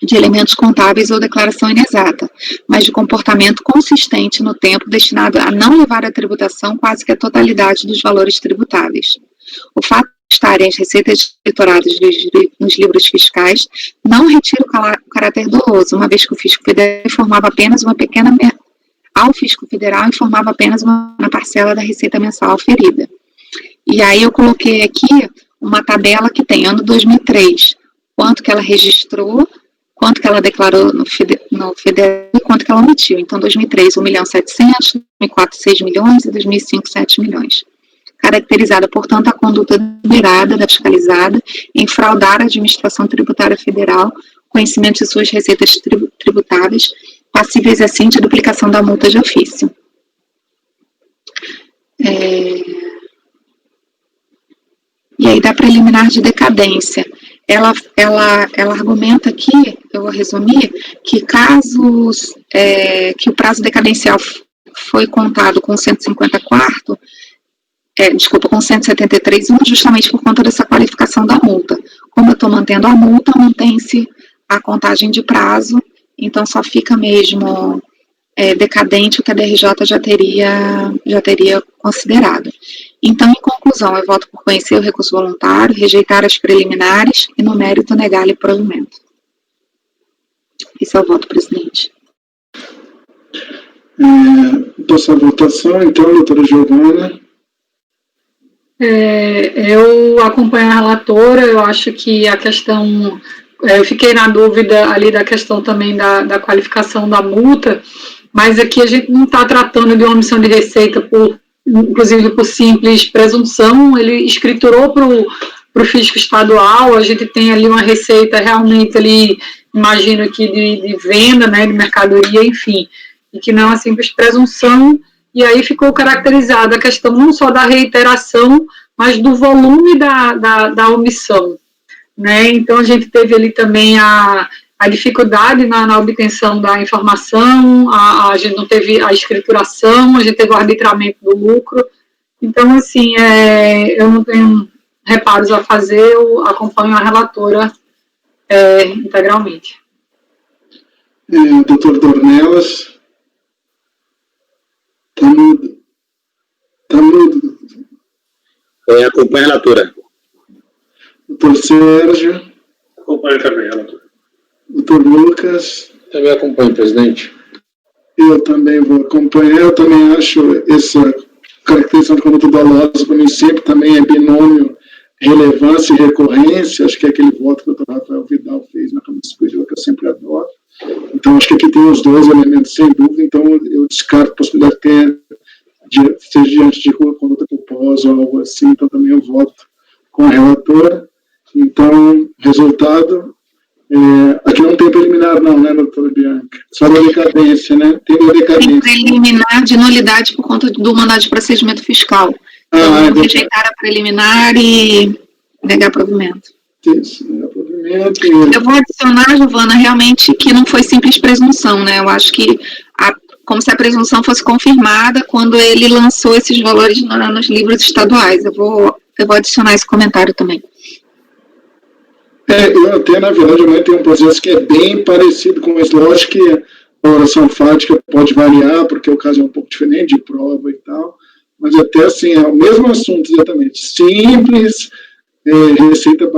de elementos contábeis ou declaração inexata, mas de comportamento consistente no tempo destinado a não levar à tributação quase que a totalidade dos valores tributáveis. O fato de estarem as receitas editoradas nos livros fiscais não retira o caráter doloso, uma vez que o fisco federal informava apenas uma pequena parcela da receita mensal oferida. E aí eu coloquei aqui uma tabela que tem ano 2003, quanto que ela registrou, quanto que ela declarou no federal e quanto que ela omitiu. Então, 2003, 1.700.000, 2004, 6 milhões e 2005, 7 milhões. Caracterizada, portanto, a conduta deliberada da fiscalizada em fraudar a administração tributária federal, conhecimento de suas receitas tributáveis, passíveis assim de duplicação da multa de ofício. E aí, da preliminar de decadência, ela argumenta aqui, eu vou resumir, que casos que o prazo decadencial foi contado com 154, com 173, justamente por conta dessa qualificação da multa. Como eu estou mantendo a multa, mantém-se a contagem de prazo, então só fica mesmo decadente o que a DRJ já teria considerado. Então, em conclusão, eu voto por conhecer o recurso voluntário, rejeitar as preliminares e, no mérito, negar-lhe provimento. Esse é o voto, presidente. Dessa votação, então, doutora Giovana. Eu acompanho a relatora, eu acho que a questão, eu fiquei na dúvida ali da questão também da qualificação da multa, mas aqui a gente não está tratando de uma omissão de receita inclusive por simples presunção, ele escriturou para o fisco estadual, a gente tem ali uma receita realmente ali, imagino que de venda, né, de mercadoria, enfim, e que não é uma simples presunção, e aí ficou caracterizada a questão não só da reiteração, mas do volume da omissão, né, então a gente teve ali também a dificuldade na obtenção da informação, a gente não teve a escrituração, a gente teve o arbitramento do lucro, então, assim, eu não tenho reparos a fazer, eu acompanho a relatora integralmente. Doutor Dornelas. Está mudo. Acompanha a relatora. Doutor Sérgio. Acompanho também, relatora. Doutor Lucas. Também acompanho, presidente. Eu também vou acompanhar. Eu também acho essa caracterização de conduta dolosa, para mim, sempre também é binômio relevância e recorrência. Acho que é aquele voto que o doutor Rafael Vidal fez na Câmara Superior, que eu sempre adoro. Então, acho que aqui tem os dois elementos, sem dúvida. Então, eu descarto a possibilidade que seja diante de conduta culposa ou algo assim. Então, também eu voto com a relatora. Então, resultado... aqui não tem preliminar não, né, doutora Bianca? Só da decadência, né? Tem decadência. Tem preliminar de nulidade por conta do mandado de procedimento fiscal. Então, rejeitar a preliminar e negar provimento. Isso, negar provimento. Eu vou adicionar, Giovana, realmente que não foi simples presunção, né? Eu acho que como se a presunção fosse confirmada quando ele lançou esses valores nos livros estaduais. Eu vou adicionar esse comentário também. Eu até, na verdade, eu tenho um processo que é bem parecido com esse. Lógico que a oração fática pode variar, porque o caso é um pouco diferente de prova e tal, mas até assim, é o mesmo assunto exatamente. Simples, receita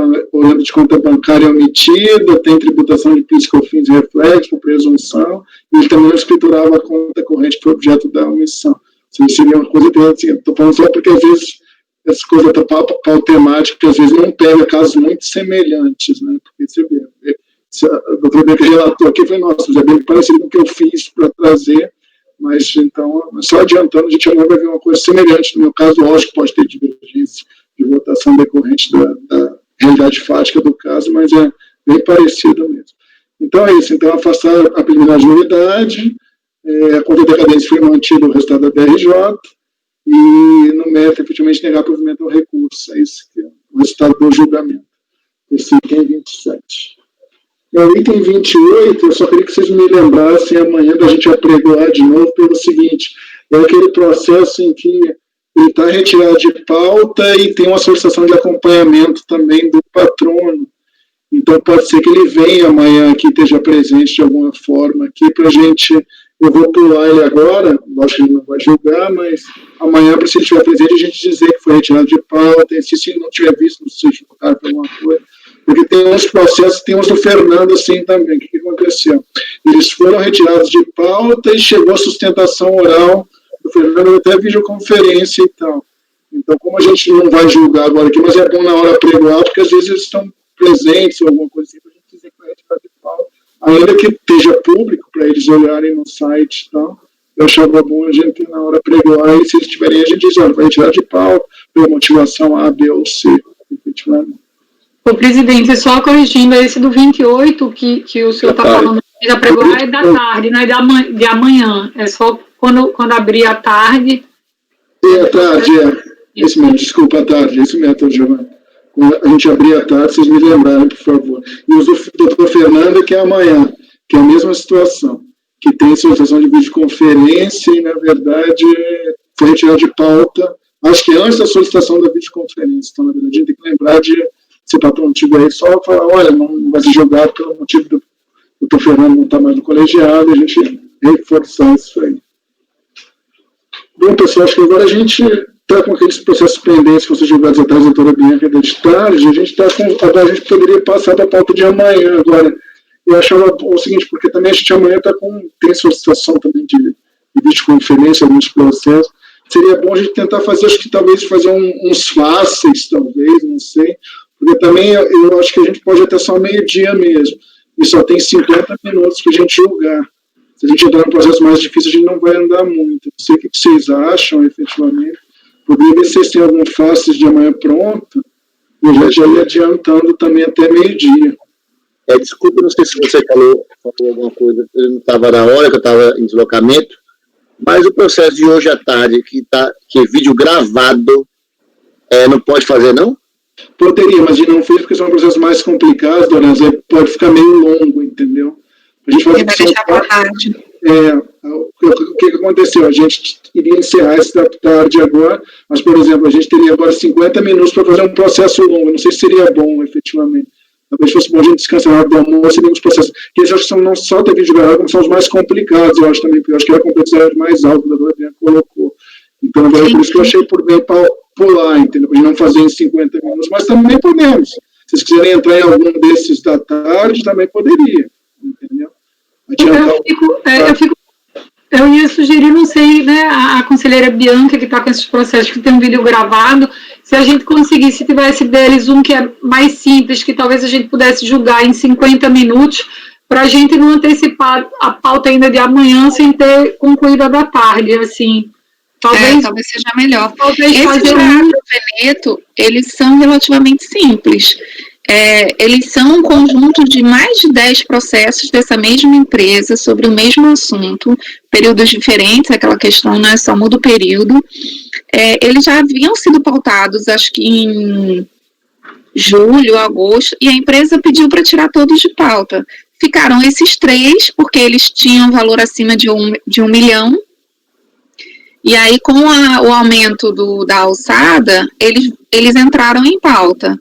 de conta bancária omitida, tem tributação de PIS, COFINS e reflexo por presunção, e ele também não escriturava a conta corrente que foi objeto da omissão. Isso seria uma coisa interessante. Estou falando só porque, às vezes, essa coisa está pautemática, porque, às vezes, não pega casos muito semelhantes, né? Porque você vê, a doutora Beca relatou aqui, foi, nossa, já é bem parecido com o que eu fiz para trazer, mas, então, só adiantando, a gente agora vai ver uma coisa semelhante. No meu caso, lógico que pode ter divergência de votação decorrente da realidade fática do caso, mas é bem parecido mesmo. Então, é isso. Então, afastar a preliminar de nulidade, a conta de decadência foi mantido o resultado da DRJ, e no mérito, efetivamente, negar provimento ao recurso. É isso que é o resultado do julgamento. Esse item 27. O item 28, eu só queria que vocês me lembrassem amanhã da gente apregoar de novo pelo seguinte: é aquele processo em que ele está retirado de pauta e tem uma solicitação de acompanhamento também do patrono. Então, pode ser que ele venha amanhã aqui, esteja presente de alguma forma aqui para a gente. Eu vou pular ele agora, lógico que ele não vai julgar, mas amanhã, se ele estiver presente, a gente dizer que foi retirado de pauta, e se ele não tiver visto, não se julgar por alguma coisa. Porque tem uns processos, tem uns do Fernando assim também. O que aconteceu? Eles foram retirados de pauta e chegou a sustentação oral do Fernando, até videoconferência e tal. Então, como a gente não vai julgar agora aqui, mas é bom na hora pregoar, porque às vezes eles estão presentes ou alguma coisa assim, para a gente dizer que foi retirado de pauta, ainda que esteja público, para eles olharem no site e tal. Eu achava bom a gente, na hora pregoar, e se eles tiverem, a gente diz, olha, vai retirar de pauta, pela motivação A, B ou C, efetivamente. O presidente, só corrigindo esse do 28, que o senhor está falando, já pregou, é da tarde, não é de amanhã, é só quando abrir a tarde. É a tarde, Isso mesmo, desculpa, a tarde, isso mesmo, Giovanni. Quando a gente abrir a tarde, vocês me lembrarem, por favor. E o do doutor Fernando, que é amanhã, que é a mesma situação, que tem solicitação de videoconferência e, na verdade, foi retirado de pauta, acho que antes da solicitação da videoconferência. Então, na verdade, a gente tem que lembrar de, se o patrão tiver aí, só falar, olha, não vai ser jogado pelo motivo do doutor Fernando não estar mais no colegiado, a gente reforçar isso aí. Bom, pessoal, acho que agora a gente está com aqueles processos pendentes que foram julgados atrás da doutora Bianca de tarde, a gente poderia passar para a pauta de amanhã agora. Eu achava o seguinte, porque também a gente amanhã tem solicitação também de videoconferência, alguns processos. Seria bom a gente tentar fazer, acho que talvez fazer uns fáceis, talvez, não sei, porque também eu acho que a gente pode até só meio-dia mesmo, e só tem 50 minutos para a gente julgar. Se a gente entrar num processo mais difícil, a gente não vai andar muito. Não sei o que vocês acham, efetivamente. Poderia ver se vocês têm algum fácil de amanhã pronto, eu já ia adiantando também até meio-dia. Desculpa, não sei se você falou alguma coisa, eu não estava na hora, que eu estava em deslocamento, mas o processo de hoje à tarde, que é vídeo gravado, não pode fazer, não? Poderia, mas a gente não fez porque são processos mais complicados, Doranza, pode ficar meio longo, entendeu? A gente vai deixar para tarde. O que aconteceu? A gente iria encerrar esse da tarde agora, mas, por exemplo, a gente teria agora 50 minutos para fazer um processo longo. Não sei se seria bom, efetivamente. Talvez fosse bom a gente descansar na hora do almoço e os processos. Que eles acho que são não só ter vídeo gravado, como são os mais complicados, eu acho também, porque eu acho que era a complexidade mais alta da doutora colocou. Então, agora, por isso que eu achei por bem pular, entendeu? Para não fazer em 50 minutos, mas também podemos. Se vocês quiserem entrar em algum desses da tarde, também poderia, entendeu? Eu ia sugerir, não sei, né, a conselheira Bianca, que está com esses processos, que tem um vídeo gravado, se a gente conseguisse, se tivesse deles um que é mais simples, que talvez a gente pudesse julgar em 50 minutos, para a gente não antecipar a pauta ainda de amanhã sem ter concluído a da tarde, assim. Talvez seja melhor. Esses da Veneto, eles são relativamente simples. Eles são um conjunto de mais de 10 processos dessa mesma empresa sobre o mesmo assunto, períodos diferentes, aquela questão, né, só muda o período. Eles já haviam sido pautados, acho que em julho, agosto, e a empresa pediu para tirar todos de pauta. Ficaram esses 3, porque eles tinham valor acima de 1 milhão, e aí com o aumento da alçada, eles entraram em pauta.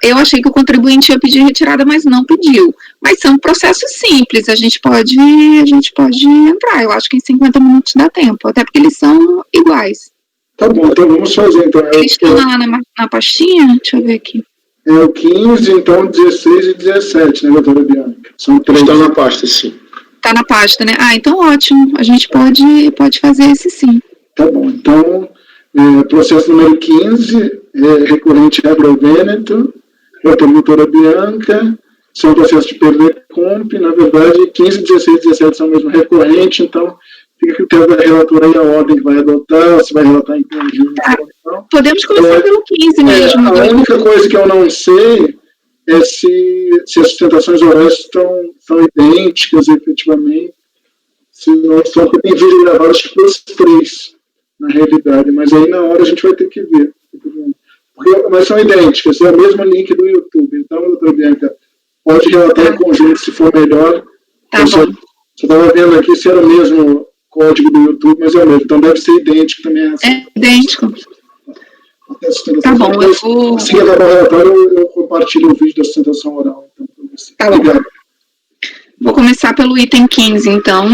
Eu achei que o contribuinte ia pedir retirada, mas não pediu. Mas são processos simples, a gente pode entrar. Eu acho que em 50 minutos dá tempo, até porque eles são iguais. Tá bom, então vamos fazer. Então, eles estão lá na pastinha? Deixa eu ver aqui. É o 15, então 16 e 17, né, doutora Bianca? São 3. Estão na pasta, sim. Está na pasta, né? Ah, então ótimo. A gente pode fazer esse sim. Tá bom. Então, processo número 15, recorrente Hebra Veneto, doutora Bianca, são processos de PV-Comp, na verdade, 15, 16 e 17 são mesmo recorrentes, então fica a critério da relatora aí a ordem que vai adotar, se vai relatar em conjunto. Podemos começar pelo 15 mesmo. A única coisa que eu não sei é se as sustentações orais são idênticas, efetivamente, se não são, porque tem vídeo gravado acho que pelos 3, na realidade, mas aí na hora a gente vai ter que ver. Mas são idênticas, é o mesmo link do YouTube, então, doutora Bianca, pode relatar em conjunto se for melhor. Tá bom. Você estava vendo aqui se era o mesmo código do YouTube, mas é o mesmo, então deve ser idêntico também. É idêntico. Tá bom, eu vou... Assim que acabar o relatório, eu compartilho o vídeo da sustentação oral. Então, tá bom. Vou começar pelo item 15, então.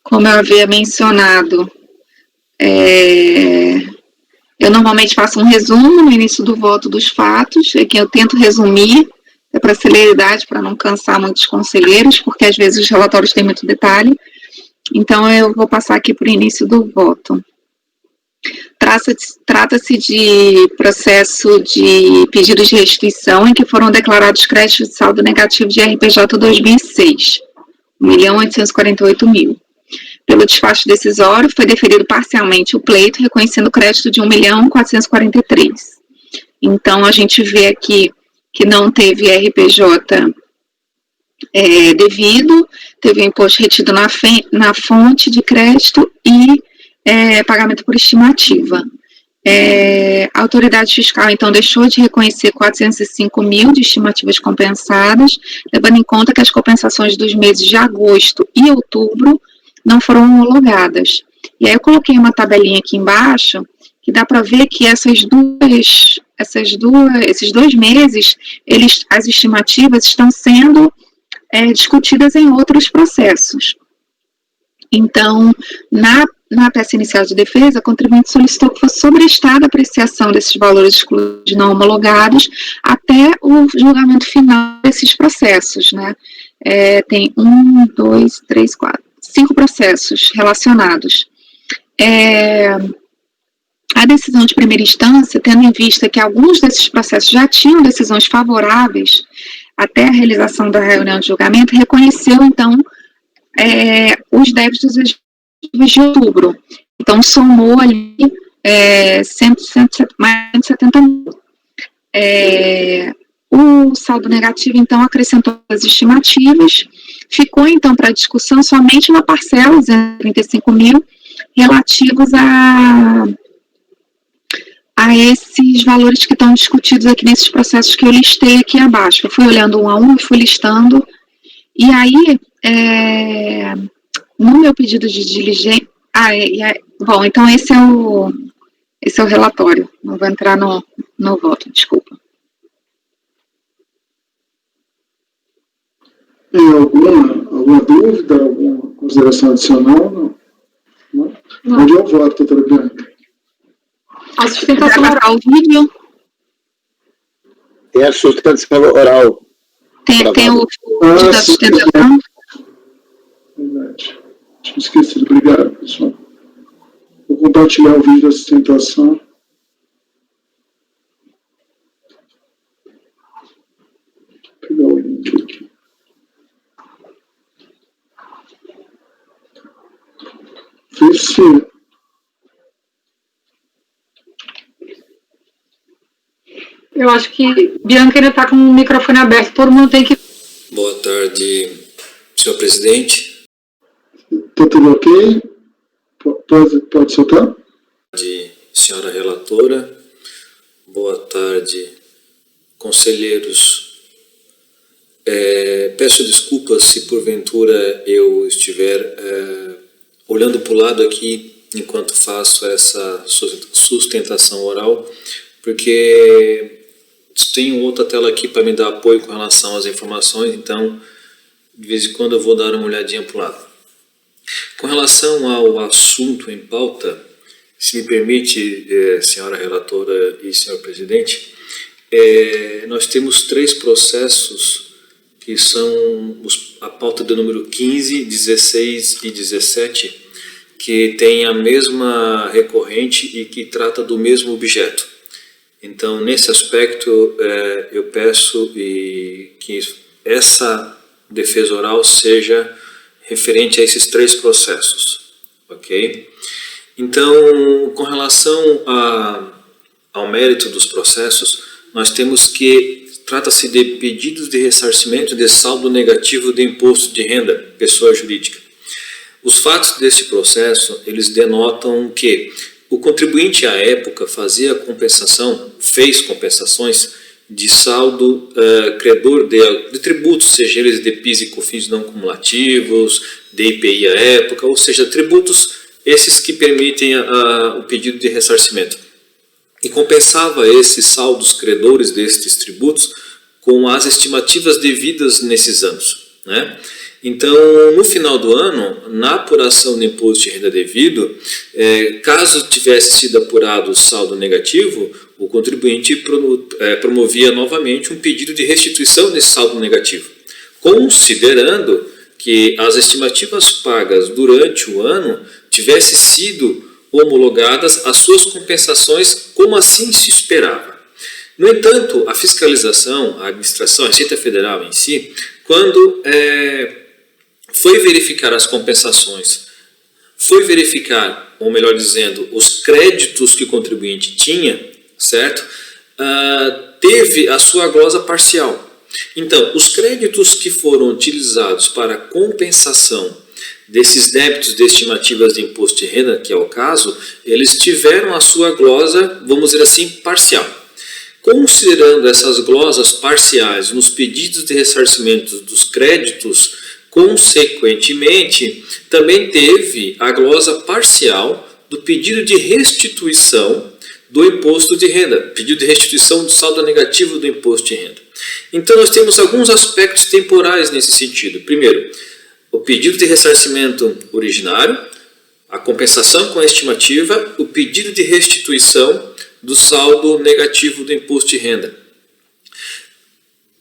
Como eu havia mencionado, eu normalmente faço um resumo no início do voto dos fatos, que eu tento resumir, para celeridade, para não cansar muitos conselheiros, porque às vezes os relatórios têm muito detalhe. Então, eu vou passar aqui para o início do voto. Trata-se de processo de pedido de restituição em que foram declarados créditos de saldo negativo de RPJ 2006, 1.848.000. Pelo despacho decisório, foi deferido parcialmente o pleito, reconhecendo o crédito de 1.443.000. Então, a gente vê aqui que não teve RPJ devido, teve o imposto retido na fonte de crédito e pagamento por estimativa. A autoridade fiscal, então, deixou de reconhecer 405.000 de estimativas compensadas, levando em conta que as compensações dos meses de agosto e outubro não foram homologadas. E aí eu coloquei uma tabelinha aqui embaixo, que dá para ver que esses 2 meses, as estimativas estão sendo discutidas em outros processos. Então, na peça inicial de defesa, a contribuinte solicitou que fosse sobrestada a apreciação desses valores excluídos não homologados até o julgamento final desses processos, né? Tem 5 processos relacionados. A decisão de primeira instância, tendo em vista que alguns desses processos já tinham decisões favoráveis até a realização da reunião de julgamento, reconheceu, então, os débitos de outubro. Então, somou ali mais de 170.000. O saldo negativo, então, acrescentou as estimativas, ficou, então, para discussão somente uma parcela, 235.000, relativos a esses valores que estão discutidos aqui nesses processos que eu listei aqui abaixo. Eu fui olhando um a um e fui listando. E aí, no meu pedido de diligência... bom, então esse é o relatório. Não vou entrar no voto, desculpa. Tem alguma dúvida, alguma consideração adicional? Não? Onde eu voto, doutora Bianca? A sustentação oral, o vídeo. Tem a sustentação oral. Tem o vídeo da sustentação. Verdade. Tinha esquecido. Obrigado, pessoal. Vou compartilhar o vídeo da sustentação. Vou pegar o link aqui. Esse... Eu acho que Bianca ainda está com o microfone aberto, todo mundo tem que... Boa tarde, senhor presidente. Está tudo ok? Pode soltar? Boa tarde, senhora relatora. Boa tarde, conselheiros. Peço desculpas se porventura eu estiver olhando para o lado aqui enquanto faço essa sustentação oral, porque tenho outra tela aqui para me dar apoio com relação às informações, então de vez em quando eu vou dar uma olhadinha para o lado. Com relação ao assunto em pauta, se me permite, senhora relatora e senhor presidente, nós temos 3 processos que são a pauta do número 15, 16 e 17, que tem a mesma recorrente e que trata do mesmo objeto. Então, nesse aspecto, eu peço que essa defesa oral seja referente a esses 3 processos, ok? Então, com relação ao mérito dos processos, nós temos que trata-se de pedidos de ressarcimento de saldo negativo de imposto de renda, pessoa jurídica. Os fatos desse processo, eles denotam que o contribuinte à época fez compensações de saldo credor de tributos, seja eles de PIS e COFINS não cumulativos, de IPI à época, ou seja, tributos esses que permitem o pedido de ressarcimento. E compensava esses saldos credores destes tributos com as estimativas devidas nesses anos, né? Então, no final do ano, na apuração do imposto de renda devido, caso tivesse sido apurado o saldo negativo, o contribuinte promovia novamente um pedido de restituição desse saldo negativo, considerando que as estimativas pagas durante o ano tivessem sido homologadas às suas compensações como assim se esperava. No entanto, a fiscalização, a administração, a Receita Federal em si, quando foi verificar as compensações, foi verificar, ou melhor dizendo, os créditos que o contribuinte tinha, certo? Teve a sua glosa parcial. Então, os créditos que foram utilizados para compensação desses débitos de estimativas de imposto de renda, que é o caso, eles tiveram a sua glosa, vamos dizer assim, parcial. Considerando essas glosas parciais nos pedidos de ressarcimento dos créditos, consequentemente, também teve a glosa parcial do pedido de restituição do imposto de renda, pedido de restituição do saldo negativo do imposto de renda. Então, nós temos alguns aspectos temporais nesse sentido. Primeiro, o pedido de ressarcimento originário, a compensação com a estimativa, o pedido de restituição do saldo negativo do imposto de renda.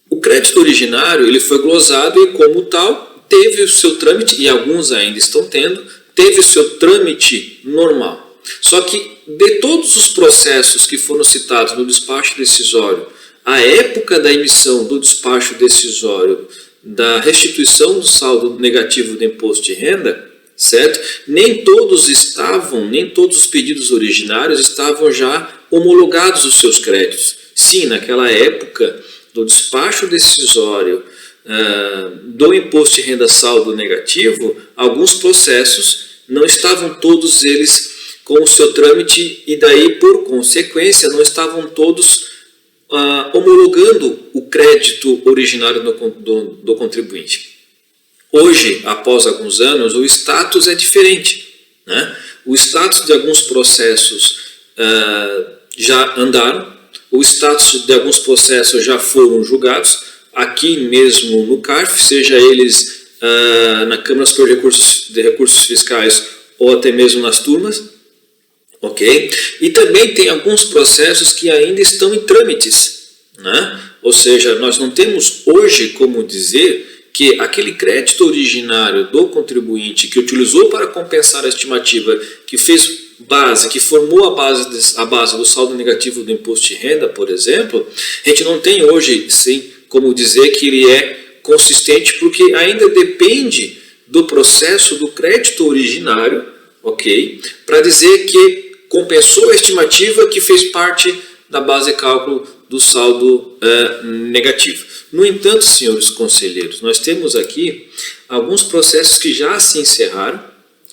O crédito originário ele foi glosado e, como tal, teve o seu trâmite, e alguns ainda estão tendo, teve o seu trâmite normal. Só que, de todos os processos que foram citados no despacho decisório, a época da emissão do despacho decisório da restituição do saldo negativo do imposto de renda, certo? Nem todos os pedidos originários estavam já homologados os seus créditos. Sim, naquela época do despacho decisório do imposto de renda saldo negativo, alguns processos não estavam todos eles com o seu trâmite e daí, por consequência, não estavam todos homologando o crédito originário do contribuinte. Hoje, após alguns anos, o status é diferente, né? O status de alguns processos já andaram, o status de alguns processos já foram julgados, aqui mesmo no CARF, seja eles na Câmara Superior de Recursos Fiscais ou até mesmo nas turmas, ok? E também tem alguns processos que ainda estão em trâmites, né? Ou seja, nós não temos hoje como dizer que aquele crédito originário do contribuinte que utilizou para compensar a estimativa, que fez base, que formou a base do saldo negativo do imposto de renda, por exemplo, a gente não tem hoje, sim, como dizer que ele é consistente, porque ainda depende do processo do crédito originário, ok? Para dizer que compensou a estimativa que fez parte da base de cálculo do saldo negativo. No entanto, senhores conselheiros, nós temos aqui alguns processos que já se encerraram,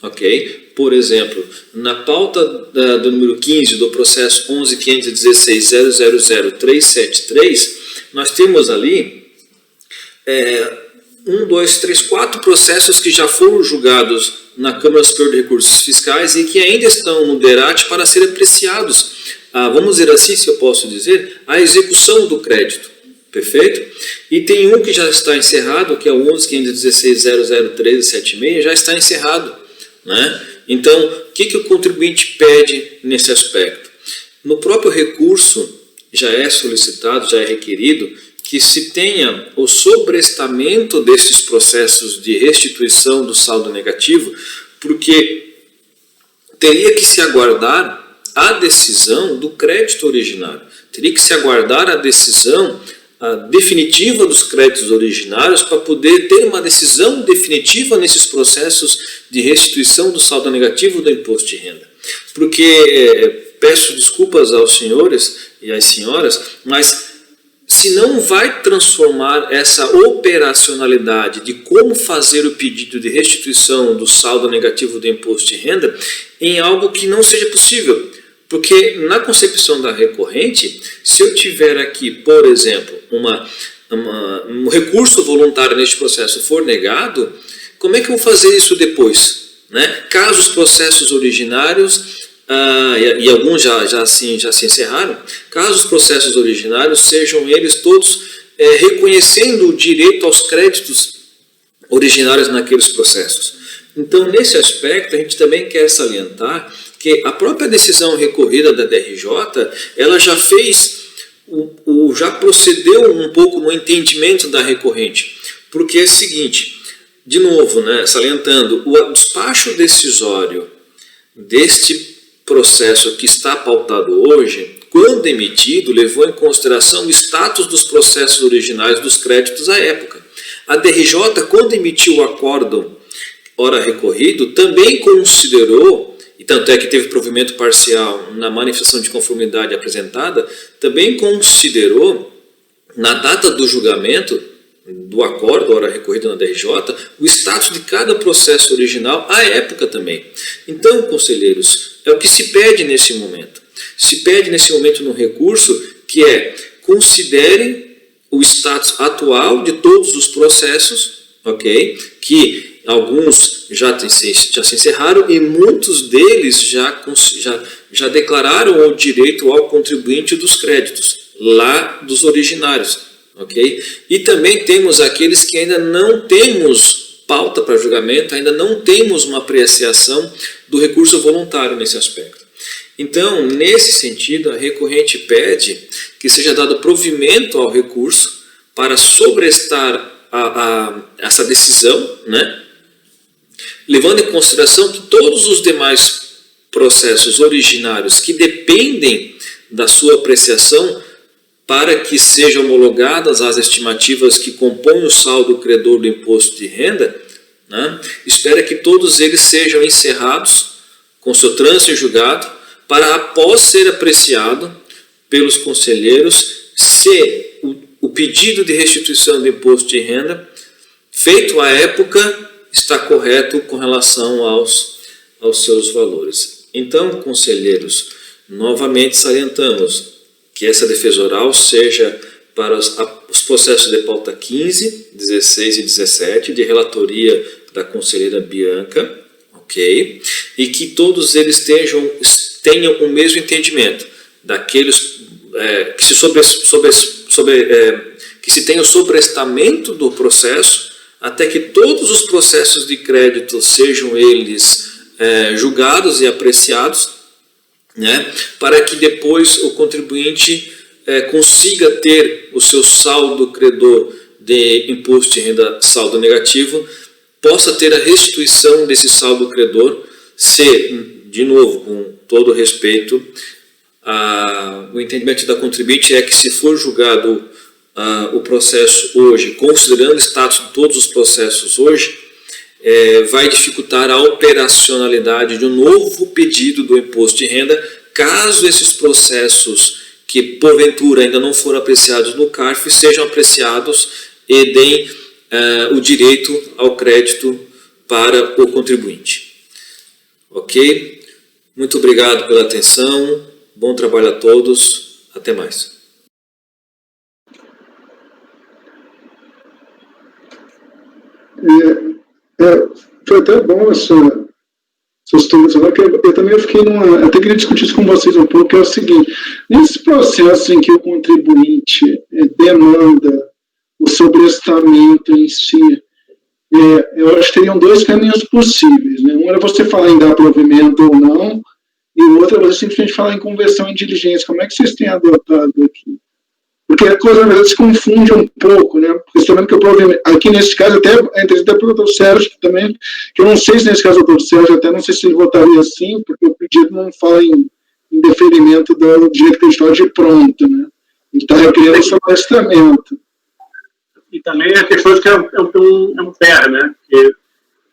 ok? Por exemplo, na pauta do número 15 do processo 11.516.000.373, nós temos ali 4 processos que já foram julgados na Câmara Superior de Recursos Fiscais e que ainda estão no DERAT para serem apreciados, vamos dizer assim, se eu posso dizer, a execução do crédito, perfeito? E tem um que já está encerrado, que é o 11.516.000.1376, já está encerrado, né? Então, o que o contribuinte pede nesse aspecto? No próprio recurso já é solicitado, já é requerido que se tenha o sobrestamento desses processos de restituição do saldo negativo, porque teria que se aguardar a decisão do crédito originário, teria que se aguardar a decisão definitiva dos créditos originários para poder ter uma decisão definitiva nesses processos de restituição do saldo negativo do imposto de renda. Porque, peço desculpas aos senhores e às senhoras, mas se não vai transformar essa operacionalidade de como fazer o pedido de restituição do saldo negativo do imposto de renda em algo que não seja possível. Porque na concepção da recorrente, se eu tiver aqui, por exemplo, um recurso voluntário neste processo for negado, como é que eu vou fazer isso depois? Né? Caso os processos originários, e alguns já se encerraram, caso os processos originários sejam eles todos reconhecendo o direito aos créditos originários naqueles processos. Então, nesse aspecto, a gente também quer salientar que a própria decisão recorrida da DRJ, ela já fez, já procedeu um pouco no entendimento da recorrente, porque é o seguinte, de novo, né, salientando, o despacho decisório deste processo que está pautado hoje, quando emitido, levou em consideração o status dos processos originais dos créditos à época. A DRJ, quando emitiu o acórdão ora recorrido, também considerou, e tanto é que teve provimento parcial na manifestação de conformidade apresentada, também considerou, na data do julgamento do acordo, ora recorrido na DRJ, o status de cada processo original à época também. Então, conselheiros, é o que se pede nesse momento. Se pede nesse momento no recurso que considere o status atual de todos os processos, ok? Que alguns já se encerraram e muitos deles já declararam o direito ao contribuinte dos créditos, lá dos originários. Okay? E também temos aqueles que ainda não temos pauta para julgamento, ainda não temos uma apreciação do recurso voluntário nesse aspecto. Então, nesse sentido, a recorrente pede que seja dado provimento ao recurso para sobrestar essa decisão, né? Levando em consideração que todos os demais processos originários que dependem da sua apreciação para que sejam homologadas as estimativas que compõem o saldo credor do imposto de renda, né, espera que todos eles sejam encerrados com seu trânsito em julgado, para após ser apreciado pelos conselheiros se o pedido de restituição do imposto de renda feito à época está correto com relação aos seus valores. Então, conselheiros, novamente salientamos que essa defesa oral seja para os processos de pauta 15, 16 e 17, de relatoria da conselheira Bianca, ok? E que todos eles tenham o mesmo entendimento, daqueles que se tenha o sobrestamento do processo, até que todos os processos de crédito sejam eles julgados e apreciados, né, para que depois o contribuinte consiga ter o seu saldo credor de imposto de renda saldo negativo, possa ter a restituição desse saldo credor, se, de novo, com todo respeito, o entendimento da contribuinte é que se for julgado o processo hoje, considerando o status de todos os processos hoje, vai dificultar a operacionalidade de um novo pedido do imposto de renda, caso esses processos que porventura ainda não foram apreciados no CARF sejam apreciados e deem o direito ao crédito para o contribuinte. Ok? Muito obrigado pela atenção, bom trabalho a todos, até mais. Foi até bom essa situação, que eu também fiquei eu até queria discutir isso com vocês um pouco, que é o seguinte: nesse processo em que o contribuinte demanda o sobrestamento em si, eu acho que teriam dois caminhos possíveis, né? Um era você falar em dar provimento ou não, e o outro é você simplesmente falar em conversão em diligência. Como é que vocês têm adotado aqui? Porque a coisa, na verdade, se confunde um pouco, né? Porque estou vendo que o provimento, aqui nesse caso, até para o doutor Sérgio também, que eu não sei se nesse caso o doutor Sérgio, até não sei se ele votaria assim, porque o pedido não fala em deferimento do direito credicial de pronto, né? Ele está requerendo esse testamento. E também a questão de que é um PER, né? Porque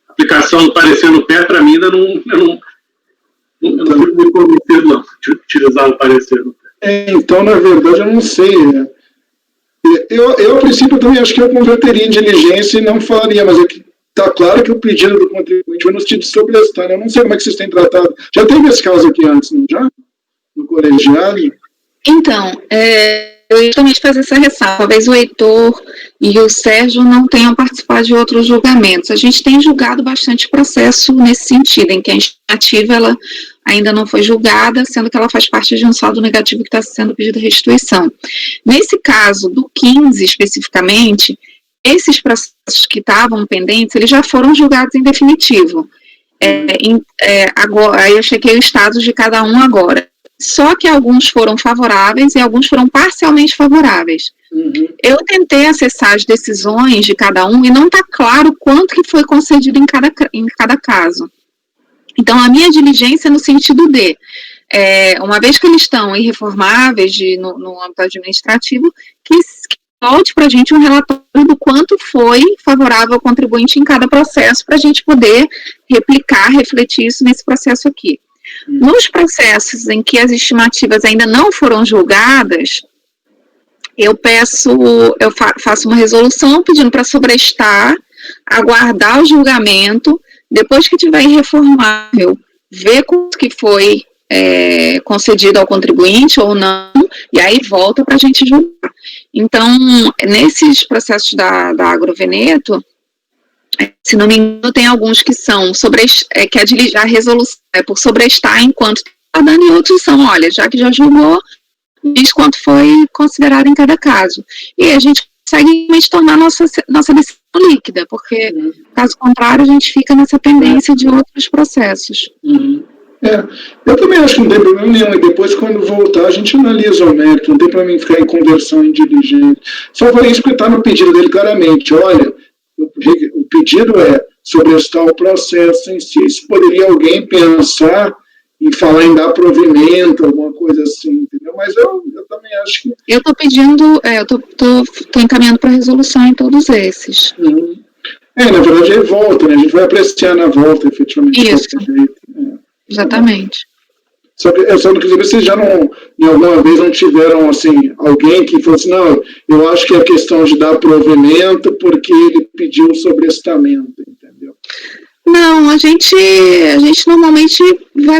a aplicação do parecer no PER, para mim, ainda não fico muito convencido, não, de utilizar o parecer no PER. Então, na verdade, eu não sei. Eu, a princípio, também acho que eu converteria em diligência e não falaria, mas está claro que o pedido do contribuinte vai no sentido de sobrestar, né? Eu não sei como é que vocês têm tratado. Já teve esse caso aqui antes, não já? No colegiado? Então, eu ia justamente fazer essa ressalva. Talvez o Heitor e o Sérgio não tenham participado de outros julgamentos. A gente tem julgado bastante processo nesse sentido, em que a estimativa ela ainda não foi julgada, sendo que ela faz parte de um saldo negativo que está sendo pedido restituição. Nesse caso, do 15 especificamente, esses processos que estavam pendentes, eles já foram julgados em definitivo. Agora, aí eu chequei o status de cada um agora. Só que alguns foram favoráveis e alguns foram parcialmente favoráveis. Eu tentei acessar as decisões de cada um e não está claro quanto que foi concedido em cada caso. Então, a minha diligência no sentido de, uma vez que eles estão irreformáveis no âmbito administrativo, que volte para a gente um relatório do quanto foi favorável ao contribuinte em cada processo, para a gente poder replicar, refletir isso nesse processo aqui. Nos processos em que as estimativas ainda não foram julgadas, eu faço uma resolução pedindo para sobrestar, aguardar o julgamento, depois que tiver irreformável, ver quanto que foi concedido ao contribuinte ou não, e aí volta para a gente julgar. Então, nesses processos da Agroveneto, se não me engano, tem alguns que são que a resolução é por sobrestar enquanto está dando, e outros são, olha, já que já julgou, diz quanto foi considerado em cada caso. E a gente consegue tornar nossa decisão líquida, porque, caso contrário, a gente fica nessa pendência de outros processos. Eu também acho que não tem problema nenhum, e depois, quando voltar, a gente analisa o mérito, não tem para mim ficar em conversão em diligente. Só vou espetar no pedido dele claramente, olha, o pedido é sobrestar o processo em si. Se poderia alguém pensar em falar em dar provimento, alguma coisa assim, entendeu? Mas eu também acho que... Eu estou pedindo, tô encaminhando para resolução em todos esses. Na verdade, aí volta, né? A gente vai apreciar na volta, efetivamente. Isso. Exatamente. Só que eu só não quis saber se já não, em alguma vez, não tiveram, assim, alguém que falou assim, não, eu acho que é questão de dar provimento porque ele pediu o sobrestamento, entendeu? Não, a gente normalmente vai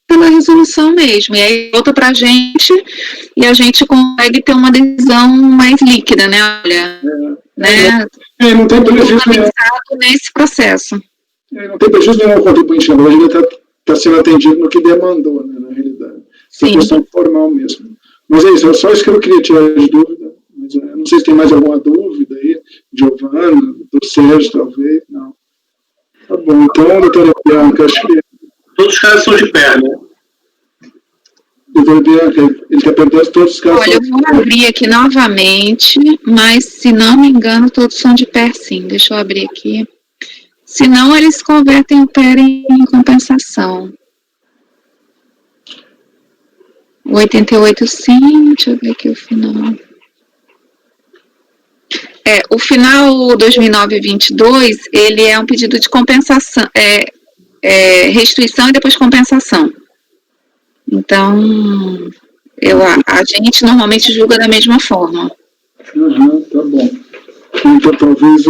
pela resolução mesmo, e aí volta para a gente e a gente consegue ter uma decisão mais líquida, né? Olha, não tem prejuízo nenhum. Nesse processo. Não tem prejuízo nenhum ao contribuinte, na verdade, ele está sendo atendido no que demandou, né, na realidade. É questão formal mesmo. Mas é isso, é só isso que eu queria tirar de dúvida. Mas, não sei se tem mais alguma dúvida aí, Giovana, do Sérgio, talvez, não. Tá bom, então, doutora Bianca, acho que... Todos os casos são de pé, né? Doutora Bianca, ele está perguntando se todos os casos são de pé. Olha, eu vou abrir aqui novamente, mas, se não me engano, todos são de pé, sim. Deixa eu abrir aqui. Se não, eles convertem o PER em compensação. 88 sim, deixa eu ver aqui o final. O final 2009-22, ele é um pedido de compensação, restituição e depois compensação. Então, a gente normalmente julga da mesma forma. Tá bom. Então, talvez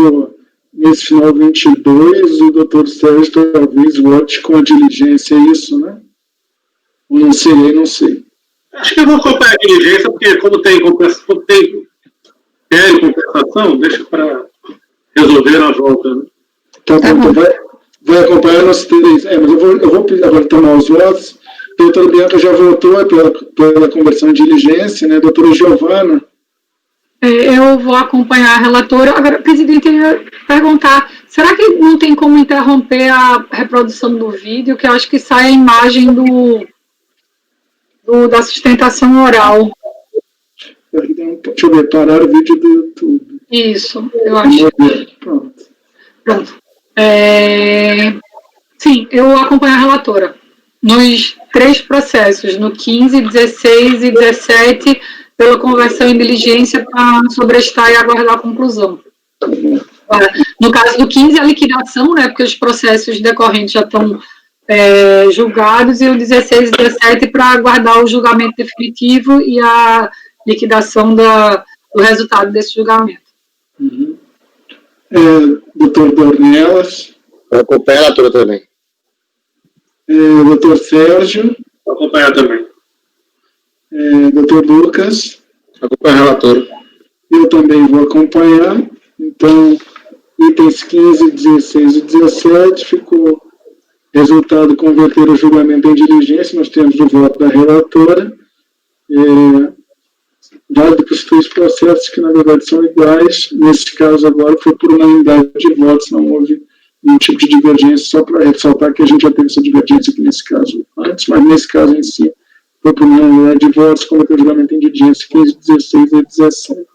nesse final 22, o doutor Sérgio talvez vote com a diligência, é isso, né? Ou não sei. Acho que eu vou acompanhar a diligência, porque como tem compensação, deixa para resolver na volta, né? Tá bom, então vai acompanhar nós três. Mas eu vou agora tomar os votos. A doutora Bianca já votou pela conversão de diligência, né? Doutora Giovana? Eu vou acompanhar a relatora. Agora, presidente, perguntar, será que não tem como interromper a reprodução do vídeo, que eu acho que sai a imagem da sustentação oral? Deixa eu ver, parar o vídeo do YouTube. Isso, eu acho. Pronto. Sim, eu acompanho a relatora nos 3 processos, no 15, 16 e 17, pela conversão em diligência para sobrestar e aguardar a conclusão. No caso do 15, a liquidação, né, porque os processos decorrentes já estão julgados, e o 16 e 17 para aguardar o julgamento definitivo e a liquidação do resultado desse julgamento. Doutor Dornelas. Acompanha a relatora também. Doutor Sérgio. Acompanhar também. Doutor Lucas. Acompanha a relatora. Eu também vou acompanhar. Então, itens 15, 16 e 17 ficou resultado converter o julgamento em diligência. Nós temos o voto da relatora. Válido para os 3 processos que, na verdade, são iguais. Nesse caso, agora, foi por unanimidade de votos, não houve nenhum tipo de divergência, só para ressaltar que a gente já teve essa divergência aqui nesse caso antes, mas nesse caso em si, foi por unanimidade de votos, converter o julgamento em diligência 15, 16 e 17.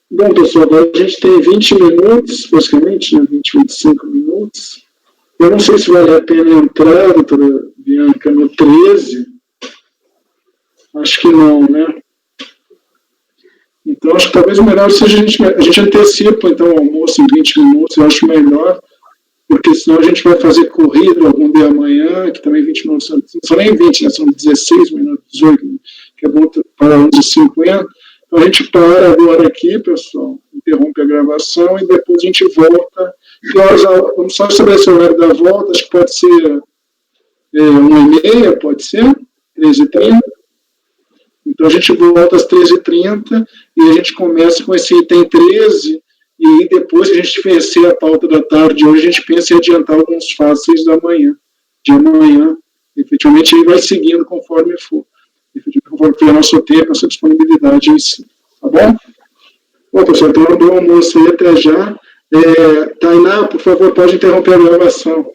Bom, pessoal, agora a gente tem 20 minutos, basicamente, né, 20, 25 minutos. Eu não sei se vale a pena entrar, doutora Bianca, no 13. Acho que não, né? Então, acho que talvez o melhor seja a gente antecipa, então, o almoço em 20 minutos, eu acho melhor, porque senão a gente vai fazer corrido algum dia amanhã, que também 20 minutos, não são nem 20, né, são 16 minutos, 18, que é bom para 11h50. Então, a gente para agora aqui, pessoal, interrompe a gravação e depois a gente volta. Que horas, vamos só estabelecer o horário da volta, acho que pode ser 1h30, pode ser, 13h30. Então, a gente volta às 13h30 e a gente começa com esse item 13, e depois que a gente vencer a pauta da tarde hoje, a gente pensa em adiantar alguns fáceis de amanhã. Efetivamente, aí vai seguindo conforme for. Conforme for o nosso tempo, nossa disponibilidade em si. Tá bom? Bom, pessoal, então, um bom almoço aí, até já. Tainá, por favor, pode interromper a gravação.